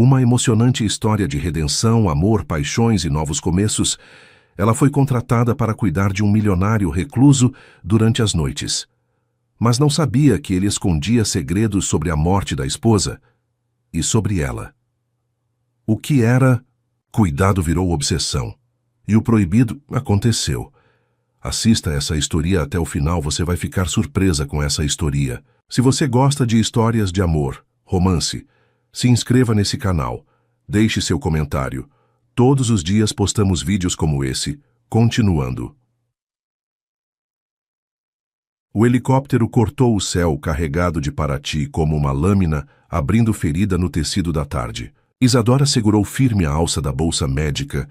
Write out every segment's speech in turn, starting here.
Uma emocionante história de redenção, amor, paixões e novos começos, ela foi contratada para cuidar de um milionário recluso durante as noites. Mas não sabia que ele escondia segredos sobre a morte da esposa e sobre ela. O que era, cuidado virou obsessão. E o proibido aconteceu. Assista essa história até o final, você vai ficar surpresa com essa história. Se você gosta de histórias de amor, romance, se inscreva nesse canal. Deixe seu comentário. Todos os dias postamos vídeos como esse. Continuando. O helicóptero cortou o céu carregado de Paraty como uma lâmina, abrindo ferida no tecido da tarde. Isadora segurou firme a alça da bolsa médica,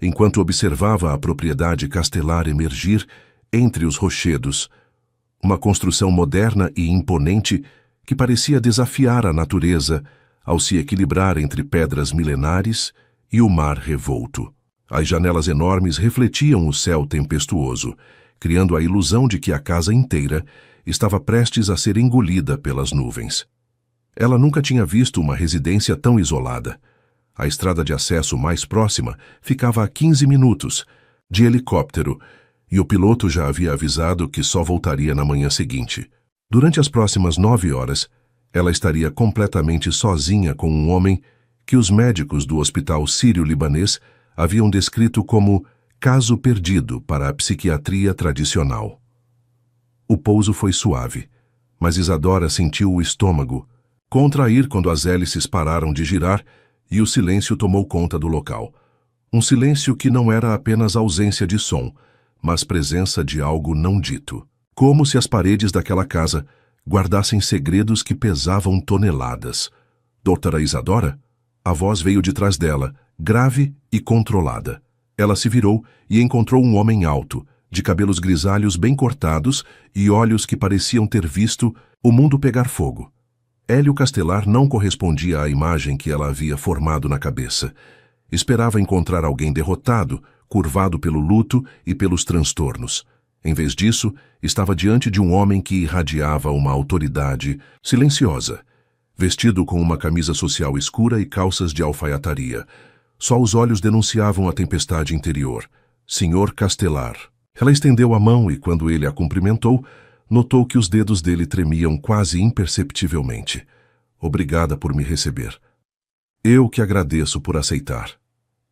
enquanto observava a propriedade castelar emergir entre os rochedos, uma construção moderna e imponente que parecia desafiar a natureza ao se equilibrar entre pedras milenares e o mar revolto. As janelas enormes refletiam o céu tempestuoso, criando a ilusão de que a casa inteira estava prestes a ser engolida pelas nuvens. Ela nunca tinha visto uma residência tão isolada. A estrada de acesso mais próxima ficava a 15 minutos, de helicóptero, e o piloto já havia avisado que só voltaria na manhã seguinte. Durante as próximas 9 horas, ela estaria completamente sozinha com um homem que os médicos do Hospital Sírio-Libanês haviam descrito como caso perdido para a psiquiatria tradicional. O pouso foi suave, mas Isadora sentiu o estômago contrair quando as hélices pararam de girar e o silêncio tomou conta do local. Um silêncio que não era apenas ausência de som, mas presença de algo não dito. Como se as paredes daquela casa guardassem segredos que pesavam toneladas. Doutora Isadora? A voz veio de trás dela, grave e controlada. Ela se virou e encontrou um homem alto, de cabelos grisalhos bem cortados e olhos que pareciam ter visto o mundo pegar fogo. Hélio Castelar não correspondia à imagem que ela havia formado na cabeça. Esperava encontrar alguém derrotado, curvado pelo luto e pelos transtornos. Em vez disso, estava diante de um homem que irradiava uma autoridade silenciosa, vestido com uma camisa social escura e calças de alfaiataria. Só os olhos denunciavam a tempestade interior. Senhor Castelar. Ela estendeu a mão e, quando ele a cumprimentou, notou que os dedos dele tremiam quase imperceptivelmente. Obrigada por me receber. Eu que agradeço por aceitar.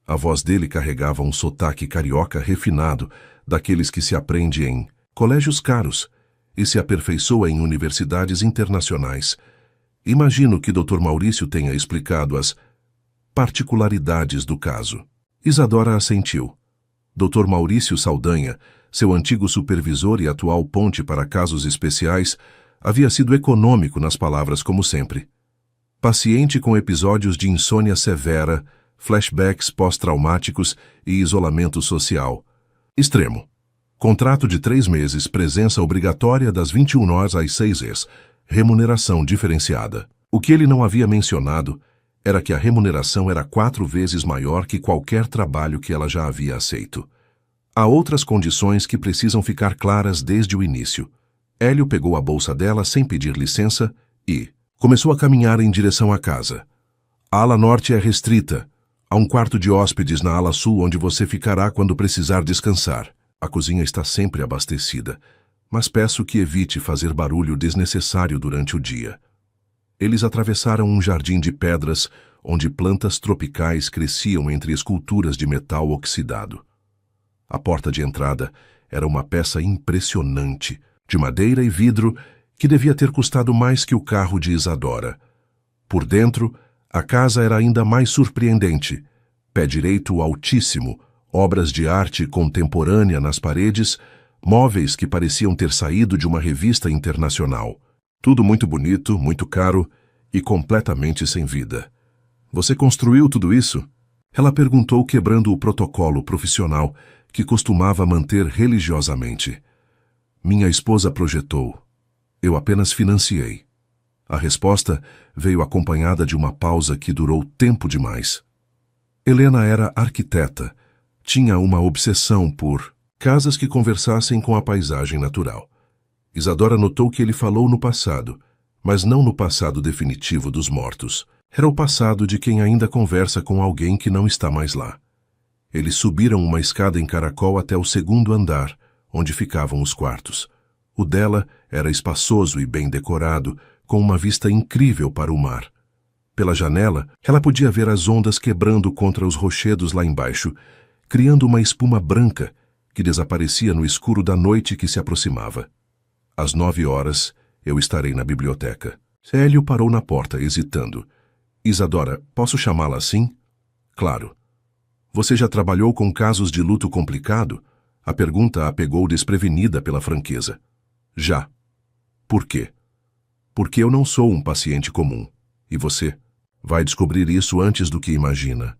A voz dele carregava um sotaque carioca refinado, daqueles que se aprende em colégios caros e se aperfeiçoa em universidades internacionais. Imagino que Dr. Maurício tenha explicado as particularidades do caso. Isadora assentiu. Dr. Maurício Saldanha, seu antigo supervisor e atual ponte para casos especiais, havia sido econômico nas palavras como sempre. Paciente com episódios de insônia severa, flashbacks pós-traumáticos e isolamento social. Extremo. Contrato de 3 meses, presença obrigatória das 21 horas às 6 horas. Remuneração diferenciada. O que ele não havia mencionado era que a remuneração era 4 vezes maior que qualquer trabalho que ela já havia aceito. Há outras condições que precisam ficar claras desde o início. Hélio pegou a bolsa dela sem pedir licença e começou a caminhar em direção à casa. A ala norte é restrita. Há um quarto de hóspedes na ala sul onde você ficará quando precisar descansar. A cozinha está sempre abastecida, mas peço que evite fazer barulho desnecessário durante o dia. Eles atravessaram um jardim de pedras onde plantas tropicais cresciam entre esculturas de metal oxidado. A porta de entrada era uma peça impressionante, de madeira e vidro, que devia ter custado mais que o carro de Isadora. Por dentro, a casa era ainda mais surpreendente. Pé direito altíssimo, obras de arte contemporânea nas paredes, móveis que pareciam ter saído de uma revista internacional. Tudo muito bonito, muito caro e completamente sem vida. Você construiu tudo isso? Ela perguntou, quebrando o protocolo profissional que costumava manter religiosamente. Minha esposa projetou. Eu apenas financiei. A resposta veio acompanhada de uma pausa que durou tempo demais. Helena era arquiteta. Tinha uma obsessão por casas que conversassem com a paisagem natural. Isadora notou que ele falou no passado, mas não no passado definitivo dos mortos. Era o passado de quem ainda conversa com alguém que não está mais lá. Eles subiram uma escada em caracol até o segundo andar, onde ficavam os quartos. O dela era espaçoso e bem decorado, com uma vista incrível para o mar. Pela janela, ela podia ver as ondas quebrando contra os rochedos lá embaixo, criando uma espuma branca que desaparecia no escuro da noite que se aproximava. Às 9 horas, eu estarei na biblioteca. Hélio parou na porta, hesitando. Isadora, posso chamá-la assim? Claro. Você já trabalhou com casos de luto complicado? A pergunta a pegou desprevenida pela franqueza. Já. Por quê? Porque eu não sou um paciente comum. E você? Vai descobrir isso antes do que imagina.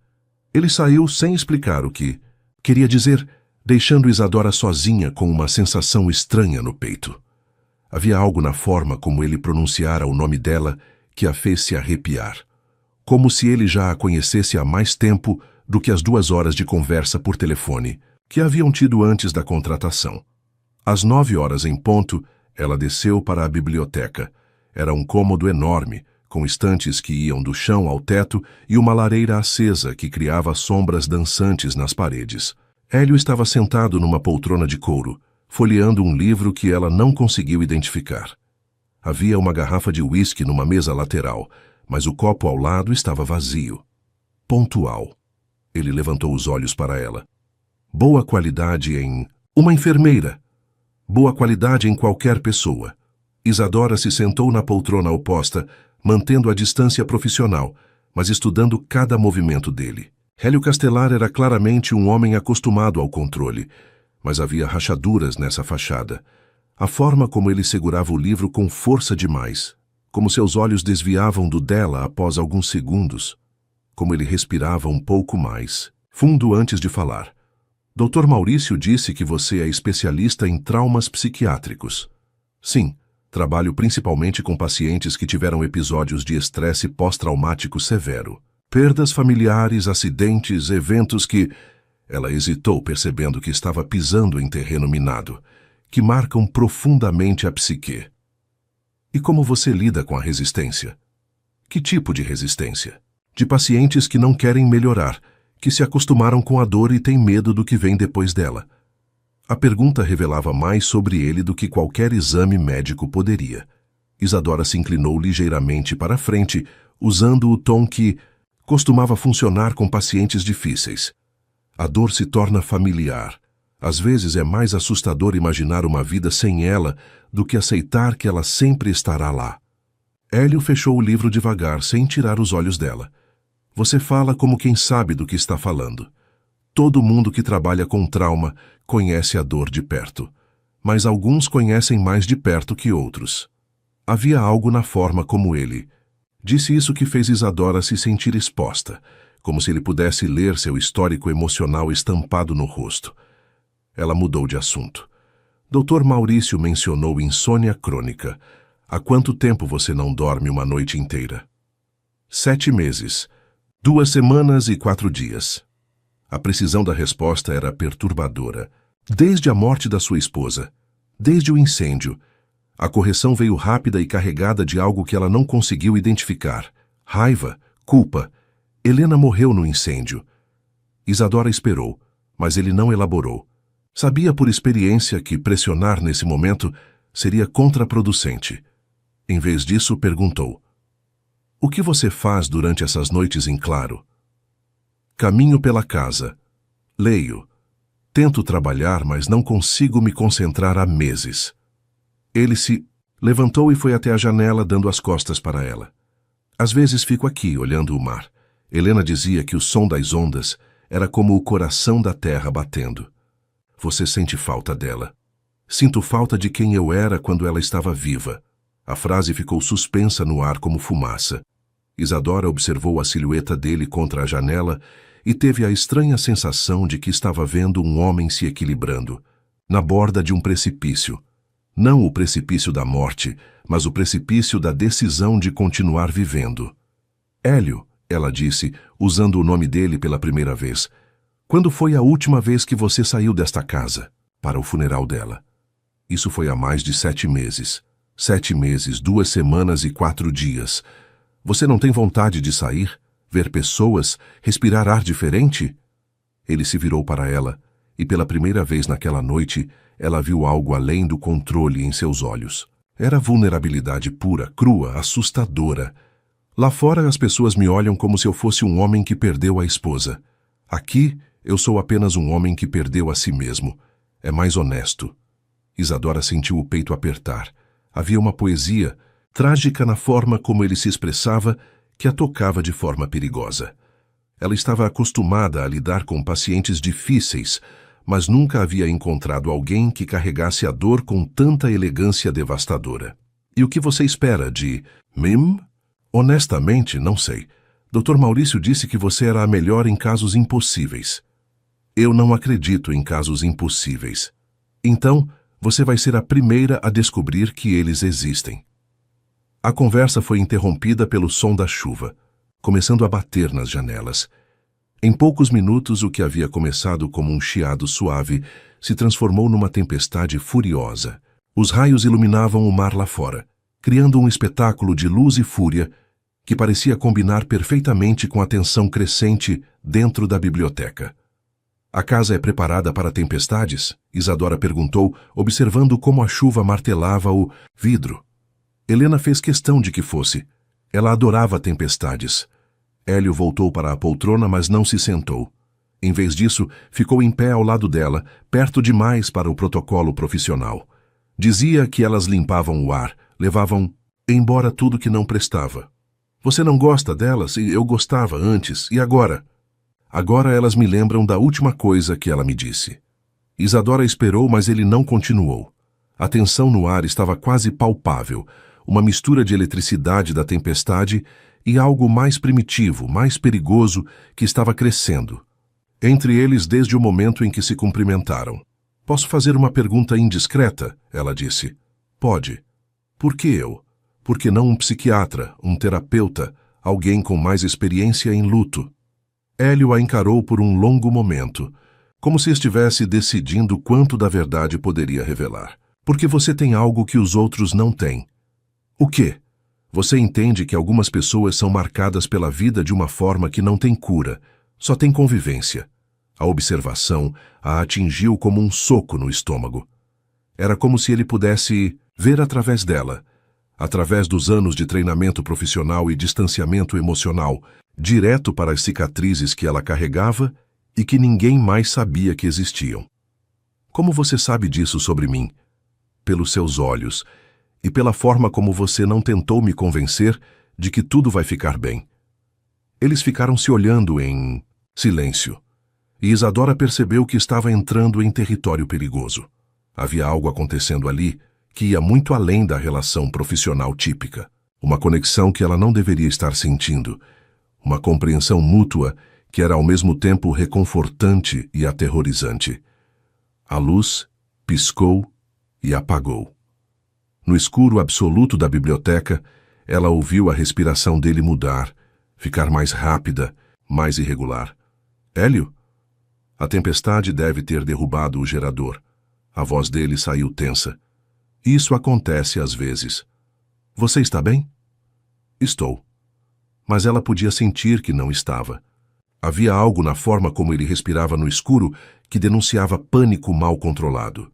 Ele saiu sem explicar o que queria dizer, deixando Isadora sozinha com uma sensação estranha no peito. Havia algo na forma como ele pronunciara o nome dela que a fez se arrepiar. Como se ele já a conhecesse há mais tempo do que as 2 horas de conversa por telefone que haviam tido antes da contratação. Às 9 horas em ponto, ela desceu para a biblioteca. Era um cômodo enorme, com estantes que iam do chão ao teto e uma lareira acesa que criava sombras dançantes nas paredes. Hélio estava sentado numa poltrona de couro, folheando um livro que ela não conseguiu identificar. Havia uma garrafa de uísque numa mesa lateral, mas o copo ao lado estava vazio. Pontual. Ele levantou os olhos para ela. Boa qualidade em... uma enfermeira. Boa qualidade em qualquer pessoa. Isadora se sentou na poltrona oposta, mantendo a distância profissional, mas estudando cada movimento dele. Hélio Castelar era claramente um homem acostumado ao controle, mas havia rachaduras nessa fachada. A forma como ele segurava o livro com força demais, como seus olhos desviavam do dela após alguns segundos, como ele respirava um pouco mais, fundo antes de falar. Dr. Maurício disse que você é especialista em traumas psiquiátricos. Sim, trabalho principalmente com pacientes que tiveram episódios de estresse pós-traumático severo. Perdas familiares, acidentes, eventos que... Ela hesitou, percebendo que estava pisando em terreno minado, que marcam profundamente a psique. E como você lida com a resistência? Que tipo de resistência? De pacientes que não querem melhorar, que se acostumaram com a dor e têm medo do que vem depois dela. A pergunta revelava mais sobre ele do que qualquer exame médico poderia. Isadora se inclinou ligeiramente para a frente, usando o tom que costumava funcionar com pacientes difíceis. A dor se torna familiar. Às vezes é mais assustador imaginar uma vida sem ela do que aceitar que ela sempre estará lá. Hélio fechou o livro devagar, sem tirar os olhos dela. Você fala como quem sabe do que está falando. Todo mundo que trabalha com trauma conhece a dor de perto, mas alguns conhecem mais de perto que outros. Havia algo na forma como ele. Disse isso que fez Isadora se sentir exposta, como se ele pudesse ler seu histórico emocional estampado no rosto. Ela mudou de assunto. Dr. Maurício mencionou insônia crônica. Há quanto tempo você não dorme uma noite inteira? 7 meses. 2 semanas e 4 dias. A precisão da resposta era perturbadora. Desde a morte da sua esposa, desde o incêndio, a correção veio rápida e carregada de algo que ela não conseguiu identificar. Raiva, culpa. Helena morreu no incêndio. Isadora esperou, mas ele não elaborou. Sabia por experiência que pressionar nesse momento seria contraproducente. Em vez disso, perguntou: o que você faz durante essas noites em claro? Caminho pela casa. Leio. Tento trabalhar, mas não consigo me concentrar há meses. Ele se levantou e foi até a janela, dando as costas para ela. Às vezes fico aqui, olhando o mar. Helena dizia que o som das ondas era como o coração da terra batendo. Você sente falta dela. Sinto falta de quem eu era quando ela estava viva. A frase ficou suspensa no ar como fumaça. Isadora observou a silhueta dele contra a janela e teve a estranha sensação de que estava vendo um homem se equilibrando, na borda de um precipício. Não o precipício da morte, mas o precipício da decisão de continuar vivendo. Hélio, ela disse, usando o nome dele pela primeira vez. Quando foi a última vez que você saiu desta casa? Para o funeral dela. Isso foi há mais de 7 meses. 7 meses, 2 semanas e 4 dias. Você não tem vontade de sair, ver pessoas, respirar ar diferente? Ele se virou para ela, e pela primeira vez naquela noite, ela viu algo além do controle em seus olhos. Era vulnerabilidade pura, crua, assustadora. Lá fora as pessoas me olham como se eu fosse um homem que perdeu a esposa. Aqui, eu sou apenas um homem que perdeu a si mesmo. É mais honesto. Isadora sentiu o peito apertar. Havia uma poesia, trágica na forma como ele se expressava, que a tocava de forma perigosa. Ela estava acostumada a lidar com pacientes difíceis, mas nunca havia encontrado alguém que carregasse a dor com tanta elegância devastadora. E o que você espera de Mim? Honestamente, não sei. Dr. Maurício disse que você era a melhor em casos impossíveis. Eu não acredito em casos impossíveis. Então, você vai ser a primeira a descobrir que eles existem. A conversa foi interrompida pelo som da chuva, começando a bater nas janelas. Em poucos minutos, o que havia começado como um chiado suave se transformou numa tempestade furiosa. Os raios iluminavam o mar lá fora, criando um espetáculo de luz e fúria que parecia combinar perfeitamente com a tensão crescente dentro da biblioteca. A casa é preparada para tempestades? Isadora perguntou, observando como a chuva martelava o vidro. Helena fez questão de que fosse. Ela adorava tempestades. Hélio voltou para a poltrona, mas não se sentou. Em vez disso, ficou em pé ao lado dela, perto demais para o protocolo profissional. Dizia que elas limpavam o ar, levavam embora tudo que não prestava. Você não gosta delas? Eu gostava antes, e agora? Agora elas me lembram da última coisa que ela me disse. Isadora esperou, mas ele não continuou. A tensão no ar estava quase palpável, uma mistura de eletricidade da tempestade e algo mais primitivo, mais perigoso, que estava crescendo. Entre eles desde o momento em que se cumprimentaram. Posso fazer uma pergunta indiscreta? Ela disse. Pode. Por que eu? Por que não um psiquiatra, um terapeuta, alguém com mais experiência em luto? Hélio a encarou por um longo momento, como se estivesse decidindo quanto da verdade poderia revelar. Porque você tem algo que os outros não têm. O quê? Você entende que algumas pessoas são marcadas pela vida de uma forma que não tem cura, só tem convivência. A observação a atingiu como um soco no estômago. Era como se ele pudesse ver através dela, através dos anos de treinamento profissional e distanciamento emocional, direto para as cicatrizes que ela carregava e que ninguém mais sabia que existiam. Como você sabe disso sobre mim? Pelos seus olhos, e pela forma como você não tentou me convencer de que tudo vai ficar bem. Eles ficaram se olhando em silêncio, e Isadora percebeu que estava entrando em território perigoso. Havia algo acontecendo ali que ia muito além da relação profissional típica. Uma conexão que ela não deveria estar sentindo. Uma compreensão mútua que era ao mesmo tempo reconfortante e aterrorizante. A luz piscou e apagou. No escuro absoluto da biblioteca, ela ouviu a respiração dele mudar, ficar mais rápida, mais irregular. Hélio? A tempestade deve ter derrubado o gerador. A voz dele saiu tensa. Isso acontece às vezes. Você está bem? Estou. Mas ela podia sentir que não estava. Havia algo na forma como ele respirava no escuro que denunciava pânico mal controlado.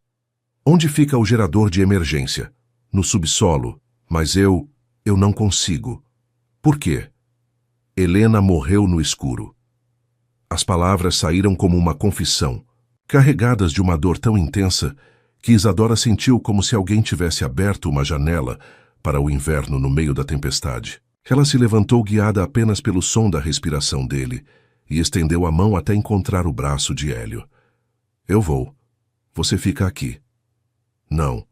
Onde fica o gerador de emergência? No subsolo, mas eu não consigo. Por quê? Helena morreu no escuro. As palavras saíram como uma confissão, carregadas de uma dor tão intensa que Isadora sentiu como se alguém tivesse aberto uma janela para o inverno no meio da tempestade. Ela se levantou guiada apenas pelo som da respiração dele e estendeu a mão até encontrar o braço de Hélio. Eu vou. Você fica aqui. Não.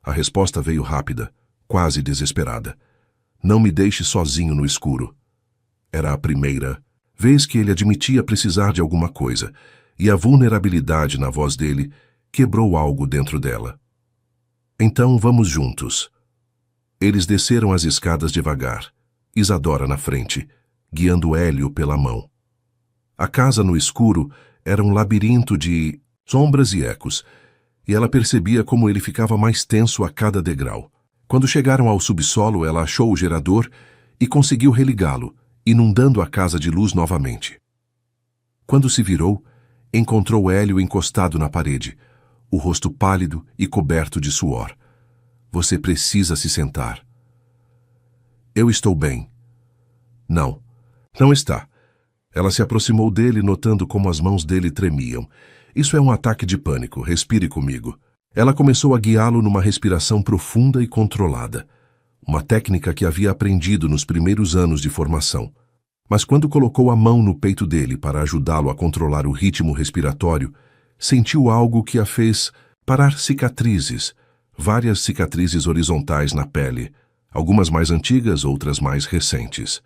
A resposta veio rápida, quase desesperada. Não me deixe sozinho no escuro. Era a primeira vez que ele admitia precisar de alguma coisa, e a vulnerabilidade na voz dele quebrou algo dentro dela. Então vamos juntos. Eles desceram as escadas devagar, Isadora na frente, guiando Hélio pela mão. A casa no escuro era um labirinto de sombras e ecos, e ela percebia como ele ficava mais tenso a cada degrau. Quando chegaram ao subsolo, ela achou o gerador e conseguiu religá-lo, inundando a casa de luz novamente. Quando se virou, encontrou Hélio encostado na parede, o rosto pálido e coberto de suor. Você precisa se sentar. Eu estou bem. Não, não está. Ela se aproximou dele, notando como as mãos dele tremiam. Isso é um ataque de pânico, respire comigo. Ela começou a guiá-lo numa respiração profunda e controlada, uma técnica que havia aprendido nos primeiros anos de formação. Mas quando colocou a mão no peito dele para ajudá-lo a controlar o ritmo respiratório, sentiu algo que a fez parar cicatrizes, várias cicatrizes horizontais na pele, algumas mais antigas, outras mais recentes.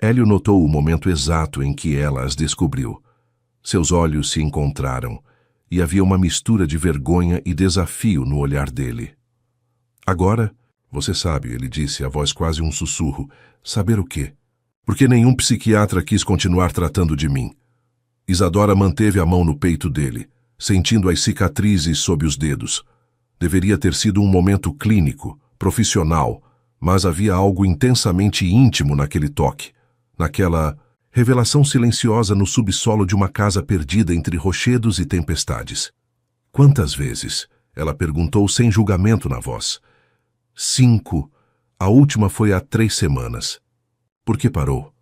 Hélio notou o momento exato em que ela as descobriu. Seus olhos se encontraram, e havia uma mistura de vergonha e desafio no olhar dele. Agora, você sabe, ele disse, a voz quase um sussurro, saber o quê? Porque nenhum psiquiatra quis continuar tratando de mim. Isadora manteve a mão no peito dele, sentindo as cicatrizes sob os dedos. Deveria ter sido um momento clínico, profissional, mas havia algo intensamente íntimo naquele toque, naquela revelação silenciosa no subsolo de uma casa perdida entre rochedos e tempestades. Quantas vezes? Ela perguntou sem julgamento na voz. 5. A última foi há 3 semanas. Por que parou?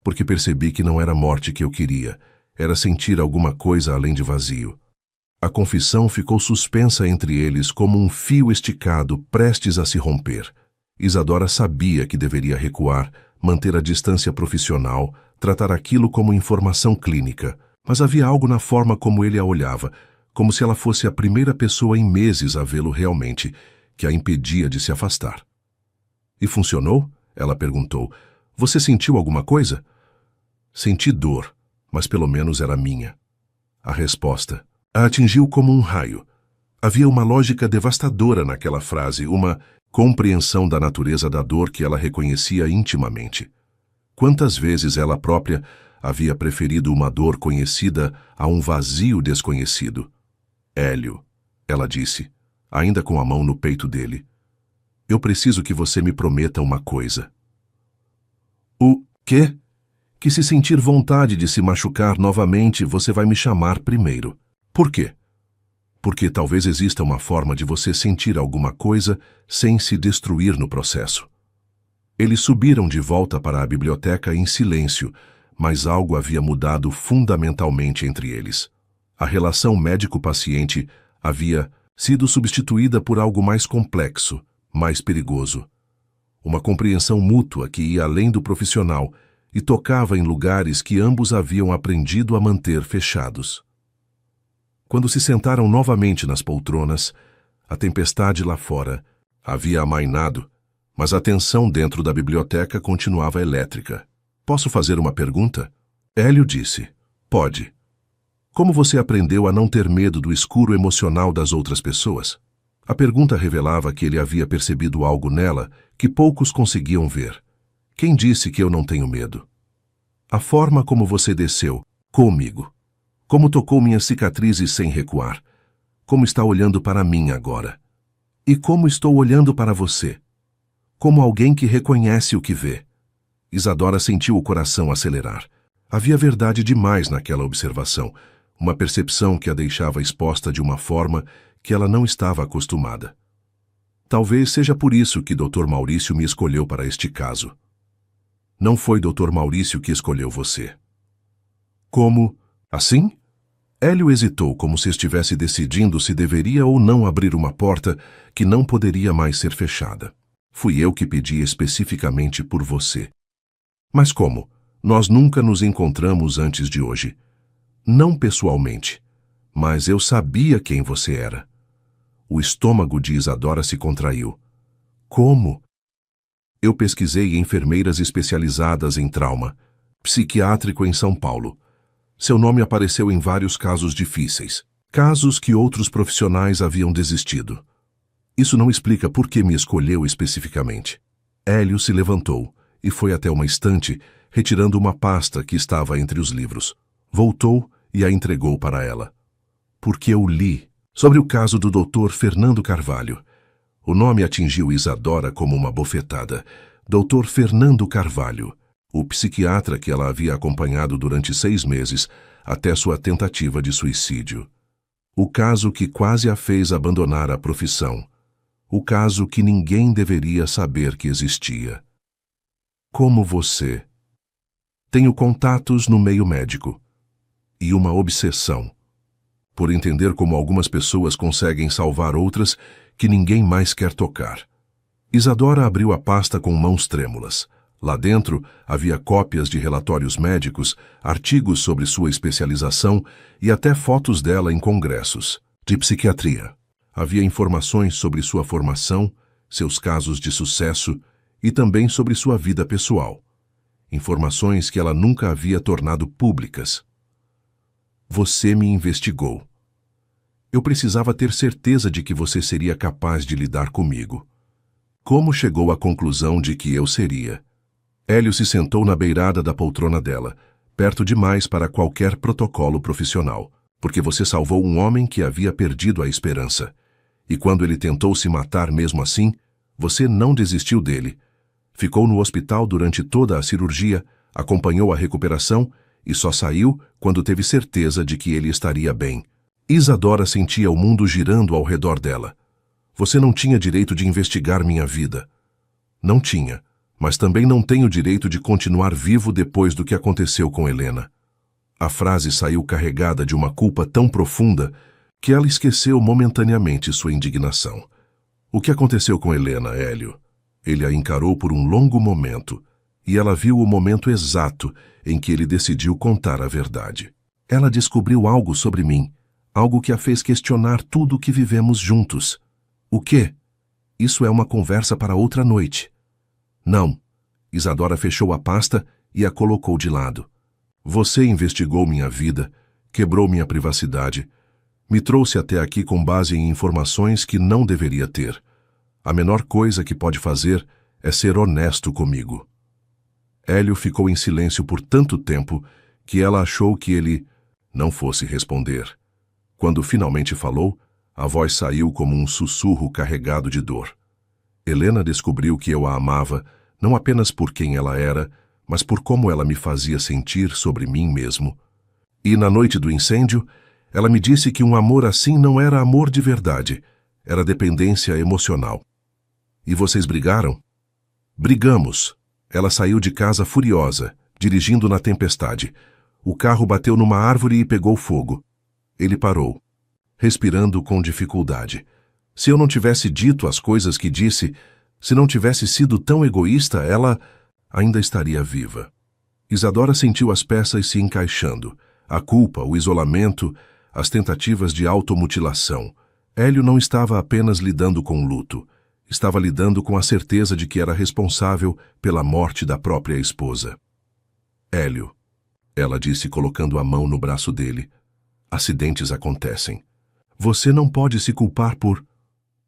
Porque percebi que não era a morte que eu queria, era sentir alguma coisa além de vazio. A confissão ficou suspensa entre eles como um fio esticado prestes a se romper. Isadora sabia que deveria recuar, manter a distância profissional, tratar aquilo como informação clínica, mas havia algo na forma como ele a olhava, como se ela fosse a primeira pessoa em meses a vê-lo realmente, que a impedia de se afastar. E funcionou? Ela perguntou. Você sentiu alguma coisa? Senti dor, mas pelo menos era minha. A resposta a atingiu como um raio. Havia uma lógica devastadora naquela frase, uma compreensão da natureza da dor que ela reconhecia intimamente. Quantas vezes ela própria havia preferido uma dor conhecida a um vazio desconhecido? Hélio, ela disse, ainda com a mão no peito dele, eu preciso que você me prometa uma coisa. O quê? Que se sentir vontade de se machucar novamente, você vai me chamar primeiro. Por quê? Porque talvez exista uma forma de você sentir alguma coisa sem se destruir no processo. Eles subiram de volta para a biblioteca em silêncio, mas algo havia mudado fundamentalmente entre eles. A relação médico-paciente havia sido substituída por algo mais complexo, mais perigoso. Uma compreensão mútua que ia além do profissional e tocava em lugares que ambos haviam aprendido a manter fechados. Quando se sentaram novamente nas poltronas, a tempestade lá fora havia amainado, mas a tensão dentro da biblioteca continuava elétrica. Posso fazer uma pergunta? Hélio disse. Pode. Como você aprendeu a não ter medo do escuro emocional das outras pessoas? A pergunta revelava que ele havia percebido algo nela que poucos conseguiam ver. Quem disse que eu não tenho medo? A forma como você desceu, comigo. Como tocou minhas cicatrizes sem recuar. Como está olhando para mim agora. E como estou olhando para você. Como alguém que reconhece o que vê. Isadora sentiu o coração acelerar. Havia verdade demais naquela observação, uma percepção que a deixava exposta de uma forma que ela não estava acostumada. Talvez seja por isso que Dr. Maurício me escolheu para este caso. Não foi Dr. Maurício que escolheu você. Como? Assim? Hélio hesitou, como se estivesse decidindo se deveria ou não abrir uma porta que não poderia mais ser fechada. Fui eu que pedi especificamente por você. Mas como? Nós nunca nos encontramos antes de hoje. Não pessoalmente, mas eu sabia quem você era. O estômago de Isadora se contraiu. Como? Eu pesquisei enfermeiras especializadas em trauma, psiquiátrico em São Paulo. Seu nome apareceu em vários casos difíceis, casos que outros profissionais haviam desistido. Isso não explica por que me escolheu especificamente. Hélio se levantou e foi até uma estante, retirando uma pasta que estava entre os livros. Voltou e a entregou para ela. Porque eu li sobre o caso do Dr. Fernando Carvalho. O nome atingiu Isadora como uma bofetada. Dr. Fernando Carvalho, o psiquiatra que ela havia acompanhado durante 6 meses até sua tentativa de suicídio. O caso que quase a fez abandonar a profissão. O caso que ninguém deveria saber que existia. Como você. Tenho contatos no meio médico. E uma obsessão. Por entender como algumas pessoas conseguem salvar outras que ninguém mais quer tocar. Isadora abriu a pasta com mãos trêmulas. Lá dentro havia cópias de relatórios médicos, artigos sobre sua especialização e até fotos dela em congressos de psiquiatria. Havia informações sobre sua formação, seus casos de sucesso e também sobre sua vida pessoal. Informações que ela nunca havia tornado públicas. Você me investigou. Eu precisava ter certeza de que você seria capaz de lidar comigo. Como chegou à conclusão de que eu seria? Hélio se sentou na beirada da poltrona dela, perto demais para qualquer protocolo profissional, porque você salvou um homem que havia perdido a esperança. E quando ele tentou se matar mesmo assim, você não desistiu dele. Ficou no hospital durante toda a cirurgia, acompanhou a recuperação e só saiu quando teve certeza de que ele estaria bem. Isadora sentia o mundo girando ao redor dela. Você não tinha direito de investigar minha vida. Não tinha, mas também não tenho direito de continuar vivo depois do que aconteceu com Helena. A frase saiu carregada de uma culpa tão profunda que ela esqueceu momentaneamente sua indignação. O que aconteceu com Helena, Hélio? Ele a encarou por um longo momento, e ela viu o momento exato em que ele decidiu contar a verdade. Ela descobriu algo sobre mim, algo que a fez questionar tudo o que vivemos juntos. O quê? Isso é uma conversa para outra noite. Não. Isadora fechou a pasta e a colocou de lado. Você investigou minha vida, quebrou minha privacidade, me trouxe até aqui com base em informações que não deveria ter. A menor coisa que pode fazer é ser honesto comigo. Hélio ficou em silêncio por tanto tempo que ela achou que ele não fosse responder. Quando finalmente falou, a voz saiu como um sussurro carregado de dor. Helena descobriu que eu a amava, não apenas por quem ela era, mas por como ela me fazia sentir sobre mim mesmo. E na noite do incêndio, ela me disse que um amor assim não era amor de verdade, era dependência emocional. E vocês brigaram? Brigamos. Ela saiu de casa furiosa, dirigindo na tempestade. O carro bateu numa árvore e pegou fogo. Ele parou, respirando com dificuldade. Se eu não tivesse dito as coisas que disse, se não tivesse sido tão egoísta, ela ainda estaria viva. Isadora sentiu as peças se encaixando. A culpa, o isolamento, as tentativas de automutilação. Hélio não estava apenas lidando com o luto. Estava lidando com a certeza de que era responsável pela morte da própria esposa. Hélio, ela disse colocando a mão no braço dele. Acidentes acontecem. Você não pode se culpar por...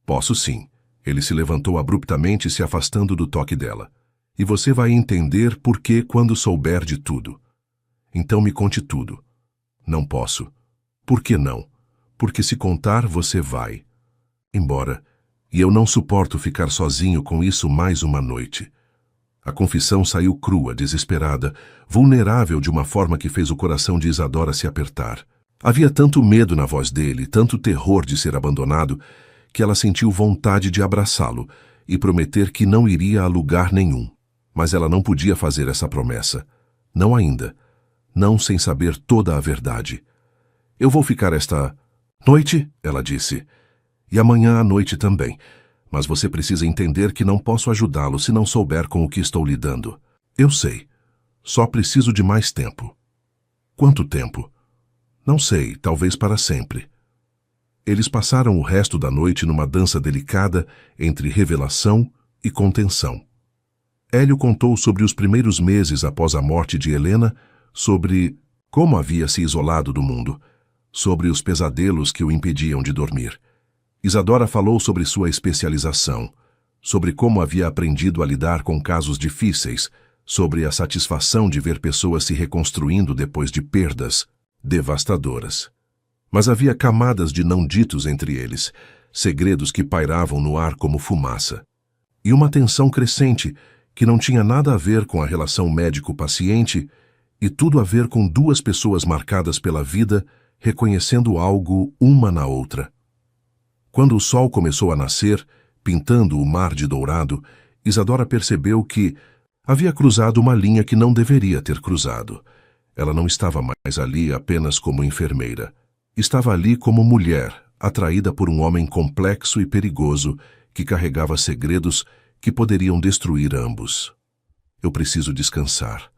Posso sim. Ele se levantou abruptamente, se afastando do toque dela. E você vai entender por que quando souber de tudo. Então me conte tudo. Não posso. Por que não? Porque se contar, você vai embora. E eu não suporto ficar sozinho com isso mais uma noite. A confissão saiu crua, desesperada, vulnerável de uma forma que fez o coração de Isadora se apertar. Havia tanto medo na voz dele, tanto terror de ser abandonado, que ela sentiu vontade de abraçá-lo e prometer que não iria a lugar nenhum. Mas ela não podia fazer essa promessa. Não ainda. Não sem saber toda a verdade. Eu vou ficar esta noite, ela disse. E amanhã à noite também. Mas você precisa entender que não posso ajudá-lo se não souber com o que estou lidando. Eu sei. Só preciso de mais tempo. Quanto tempo? Não sei, talvez para sempre. Eles passaram o resto da noite numa dança delicada entre revelação e contenção. Hélio contou sobre os primeiros meses após a morte de Helena, sobre como havia se isolado do mundo, sobre os pesadelos que o impediam de dormir. Isadora falou sobre sua especialização, sobre como havia aprendido a lidar com casos difíceis, sobre a satisfação de ver pessoas se reconstruindo depois de perdas devastadoras. Mas havia camadas de não ditos entre eles, segredos que pairavam no ar como fumaça. E uma tensão crescente que não tinha nada a ver com a relação médico-paciente e tudo a ver com duas pessoas marcadas pela vida, reconhecendo algo uma na outra. Quando o sol começou a nascer, pintando o mar de dourado, Isadora percebeu que havia cruzado uma linha que não deveria ter cruzado. Ela não estava mais ali apenas como enfermeira. Estava ali como mulher, atraída por um homem complexo e perigoso que carregava segredos que poderiam destruir ambos. Eu preciso descansar,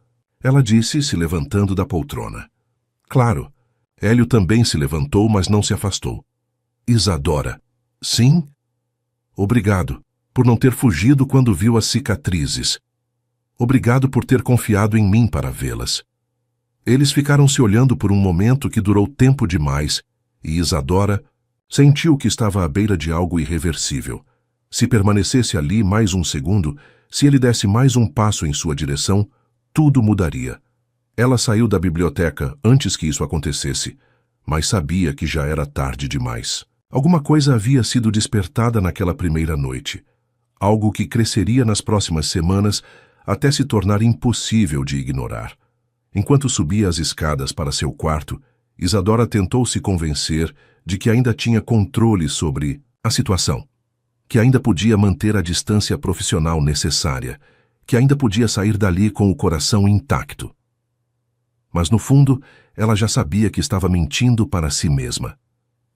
ela disse, se levantando da poltrona. Claro, Hélio também se levantou, mas não se afastou. Isadora. Sim? Obrigado por não ter fugido quando viu as cicatrizes. Obrigado por ter confiado em mim para vê-las. Eles ficaram se olhando por um momento que durou tempo demais, e Isadora sentiu que estava à beira de algo irreversível. Se permanecesse ali mais um segundo, se ele desse mais um passo em sua direção, tudo mudaria. Ela saiu da biblioteca antes que isso acontecesse, mas sabia que já era tarde demais. Alguma coisa havia sido despertada naquela primeira noite. Algo que cresceria nas próximas semanas até se tornar impossível de ignorar. Enquanto subia as escadas para seu quarto, Isadora tentou se convencer de que ainda tinha controle sobre a situação, que ainda podia manter a distância profissional necessária, que ainda podia sair dali com o coração intacto. Mas no fundo, ela já sabia que estava mentindo para si mesma.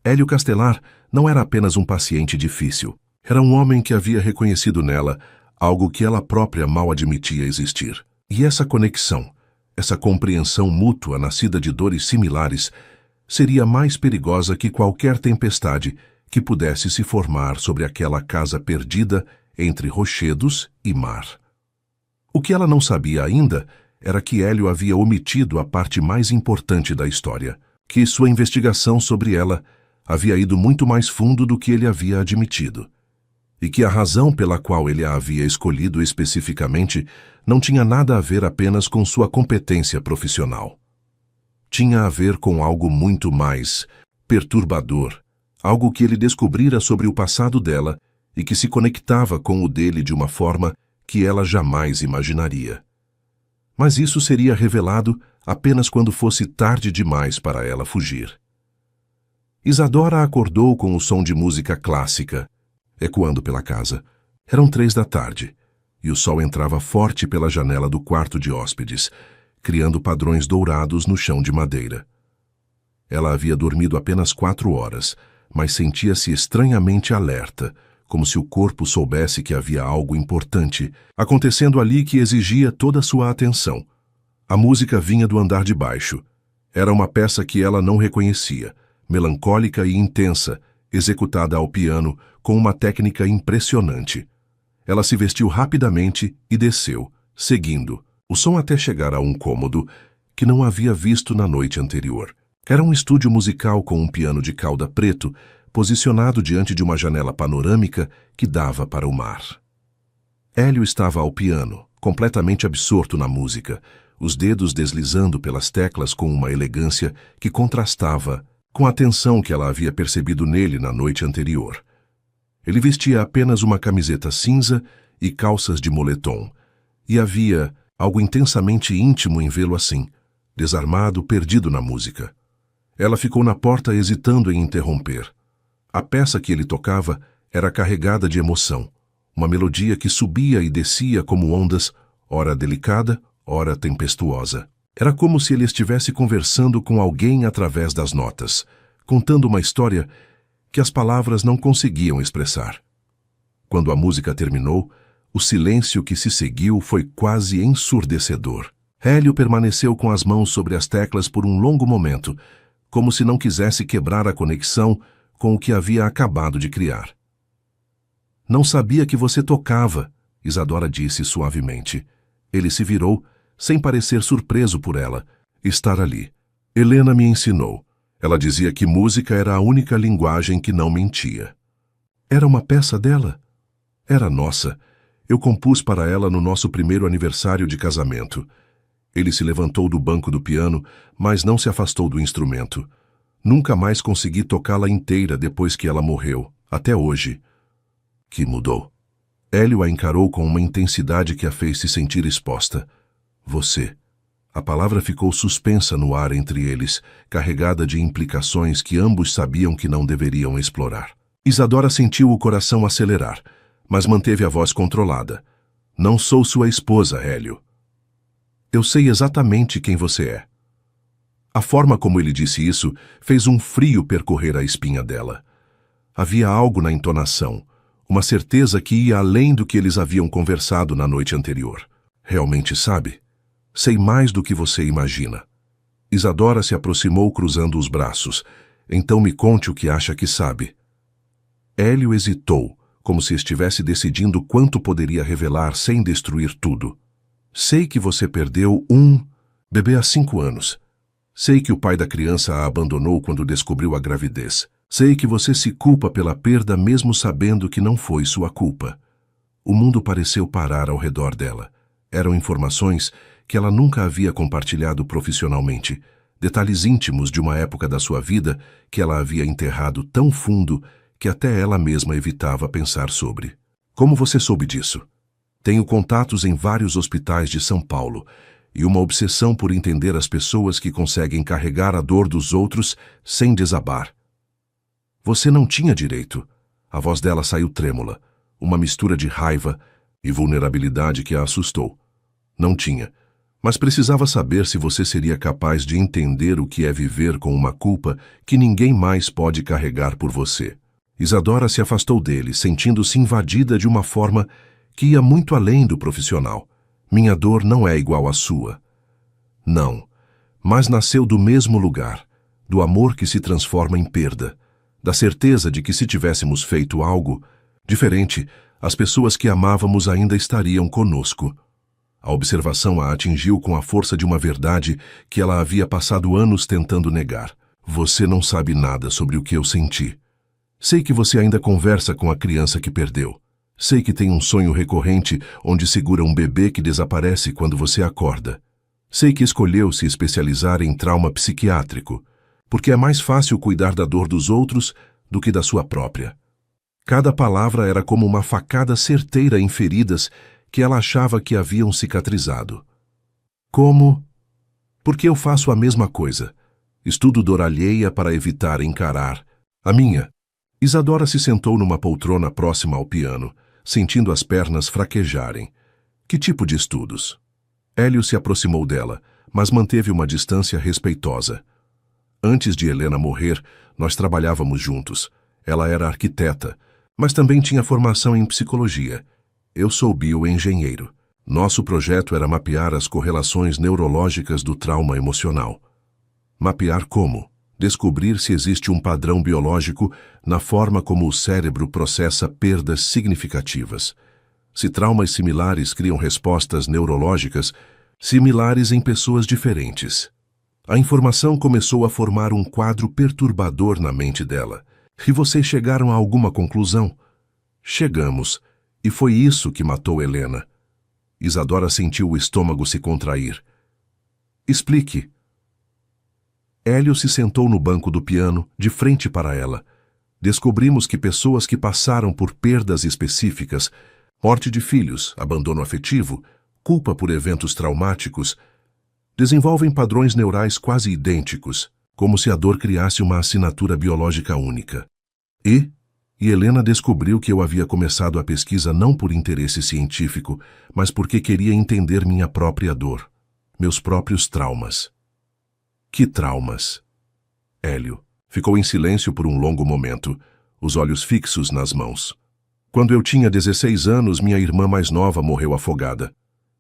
Hélio Castelar não era apenas um paciente difícil. Era um homem que havia reconhecido nela algo que ela própria mal admitia existir. E essa conexão, essa compreensão mútua nascida de dores similares, seria mais perigosa que qualquer tempestade que pudesse se formar sobre aquela casa perdida entre rochedos e mar. O que ela não sabia ainda era que Hélio havia omitido a parte mais importante da história, que sua investigação sobre ela havia ido muito mais fundo do que ele havia admitido, e que a razão pela qual ele a havia escolhido especificamente não tinha nada a ver apenas com sua competência profissional. Tinha a ver com algo muito mais perturbador, algo que ele descobrira sobre o passado dela e que se conectava com o dele de uma forma que ela jamais imaginaria. Mas isso seria revelado apenas quando fosse tarde demais para ela fugir. Isadora acordou com o som de música clássica, ecoando pela casa. Eram 3 da tarde, e o sol entrava forte pela janela do quarto de hóspedes, criando padrões dourados no chão de madeira. Ela havia dormido apenas 4 horas, mas sentia-se estranhamente alerta, como se o corpo soubesse que havia algo importante acontecendo ali que exigia toda sua atenção. A música vinha do andar de baixo. Era uma peça que ela não reconhecia, melancólica e intensa, executada ao piano com uma técnica impressionante. Ela se vestiu rapidamente e desceu, seguindo o som até chegar a um cômodo que não havia visto na noite anterior. Era um estúdio musical com um piano de cauda preto, posicionado diante de uma janela panorâmica que dava para o mar. Hélio estava ao piano, completamente absorto na música, os dedos deslizando pelas teclas com uma elegância que contrastava com a tensão que ela havia percebido nele na noite anterior. Ele vestia apenas uma camiseta cinza e calças de moletom, e havia algo intensamente íntimo em vê-lo assim, desarmado, perdido na música. Ela ficou na porta hesitando em interromper. A peça que ele tocava era carregada de emoção, uma melodia que subia e descia como ondas, ora delicada, ora tempestuosa. Era como se ele estivesse conversando com alguém através das notas, contando uma história que as palavras não conseguiam expressar. Quando a música terminou, o silêncio que se seguiu foi quase ensurdecedor. Hélio permaneceu com as mãos sobre as teclas por um longo momento, como se não quisesse quebrar a conexão com o que havia acabado de criar. Não sabia que você tocava, Isadora disse suavemente. Ele se virou, sem parecer surpreso por ela, estar ali. Helena me ensinou. Ela dizia que música era a única linguagem que não mentia. Era uma peça dela? Era nossa. Eu compus para ela no nosso primeiro aniversário de casamento. Ele se levantou do banco do piano, mas não se afastou do instrumento. Nunca mais consegui tocá-la inteira depois que ela morreu, até hoje. Que mudou? Hélio a encarou com uma intensidade que a fez se sentir exposta. Você. A palavra ficou suspensa no ar entre eles, carregada de implicações que ambos sabiam que não deveriam explorar. Isadora sentiu o coração acelerar, mas manteve a voz controlada. Não sou sua esposa, Hélio. Eu sei exatamente quem você é. A forma como ele disse isso fez um frio percorrer a espinha dela. Havia algo na entonação, uma certeza que ia além do que eles haviam conversado na noite anterior. Realmente sabe? Sei mais do que você imagina. Isadora se aproximou cruzando os braços. Então me conte o que acha que sabe. Hélio hesitou, como se estivesse decidindo quanto poderia revelar sem destruir tudo. Sei que você perdeu um bebê há 5 anos. Sei que o pai da criança a abandonou quando descobriu a gravidez. Sei que você se culpa pela perda mesmo sabendo que não foi sua culpa. O mundo pareceu parar ao redor dela. Eram informações que ela nunca havia compartilhado profissionalmente, detalhes íntimos de uma época da sua vida que ela havia enterrado tão fundo que até ela mesma evitava pensar sobre. Como você soube disso? Tenho contatos em vários hospitais de São Paulo e uma obsessão por entender as pessoas que conseguem carregar a dor dos outros sem desabar. Você não tinha direito. A voz dela saiu trêmula, uma mistura de raiva e vulnerabilidade que a assustou. Não tinha, mas precisava saber se você seria capaz de entender o que é viver com uma culpa que ninguém mais pode carregar por você. Isadora se afastou dele, sentindo-se invadida de uma forma que ia muito além do profissional. Minha dor não é igual à sua. Não, mas nasceu do mesmo lugar, do amor que se transforma em perda, da certeza de que se tivéssemos feito algo diferente, as pessoas que amávamos ainda estariam conosco. A observação a atingiu com a força de uma verdade que ela havia passado anos tentando negar. Você não sabe nada sobre o que eu senti. Sei que você ainda conversa com a criança que perdeu. Sei que tem um sonho recorrente onde segura um bebê que desaparece quando você acorda. Sei que escolheu se especializar em trauma psiquiátrico, porque é mais fácil cuidar da dor dos outros do que da sua própria. Cada palavra era como uma facada certeira em feridas que ela achava que haviam cicatrizado. Como? Porque eu faço a mesma coisa. Estudo dor alheia para evitar encarar a minha. Isadora se sentou numa poltrona próxima ao piano, sentindo as pernas fraquejarem. Que tipo de estudos? Hélio se aproximou dela, mas manteve uma distância respeitosa. Antes de Helena morrer, nós trabalhávamos juntos. Ela era arquiteta, mas também tinha formação em psicologia. Eu sou bioengenheiro. Nosso projeto era mapear as correlações neurológicas do trauma emocional. Mapear como? Descobrir se existe um padrão biológico na forma como o cérebro processa perdas significativas. Se traumas similares criam respostas neurológicas similares em pessoas diferentes. A informação começou a formar um quadro perturbador na mente dela. E vocês chegaram a alguma conclusão? Chegamos. E foi isso que matou Helena. Isadora sentiu o estômago se contrair. Explique. Hélio se sentou no banco do piano, de frente para ela. Descobrimos que pessoas que passaram por perdas específicas, morte de filhos, abandono afetivo, culpa por eventos traumáticos, desenvolvem padrões neurais quase idênticos, como se a dor criasse uma assinatura biológica única. E Helena descobriu que eu havia começado a pesquisa não por interesse científico, mas porque queria entender minha própria dor, meus próprios traumas. Que traumas? Hélio ficou em silêncio por um longo momento, os olhos fixos nas mãos. Quando eu tinha 16 anos, minha irmã mais nova morreu afogada.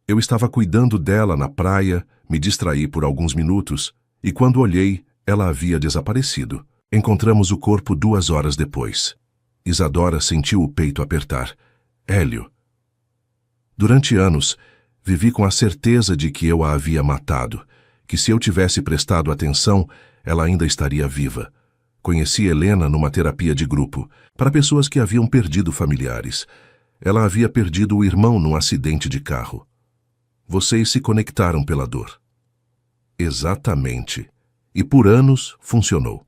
Eu estava cuidando dela na praia, me distraí por alguns minutos, e quando olhei, ela havia desaparecido. Encontramos o corpo 2 horas depois. Isadora sentiu o peito apertar. Hélio. Durante anos, vivi com a certeza de que eu a havia matado, que se eu tivesse prestado atenção, ela ainda estaria viva. Conheci Helena numa terapia de grupo, para pessoas que haviam perdido familiares. Ela havia perdido o irmão num acidente de carro. Vocês se conectaram pela dor. Exatamente. E por anos funcionou.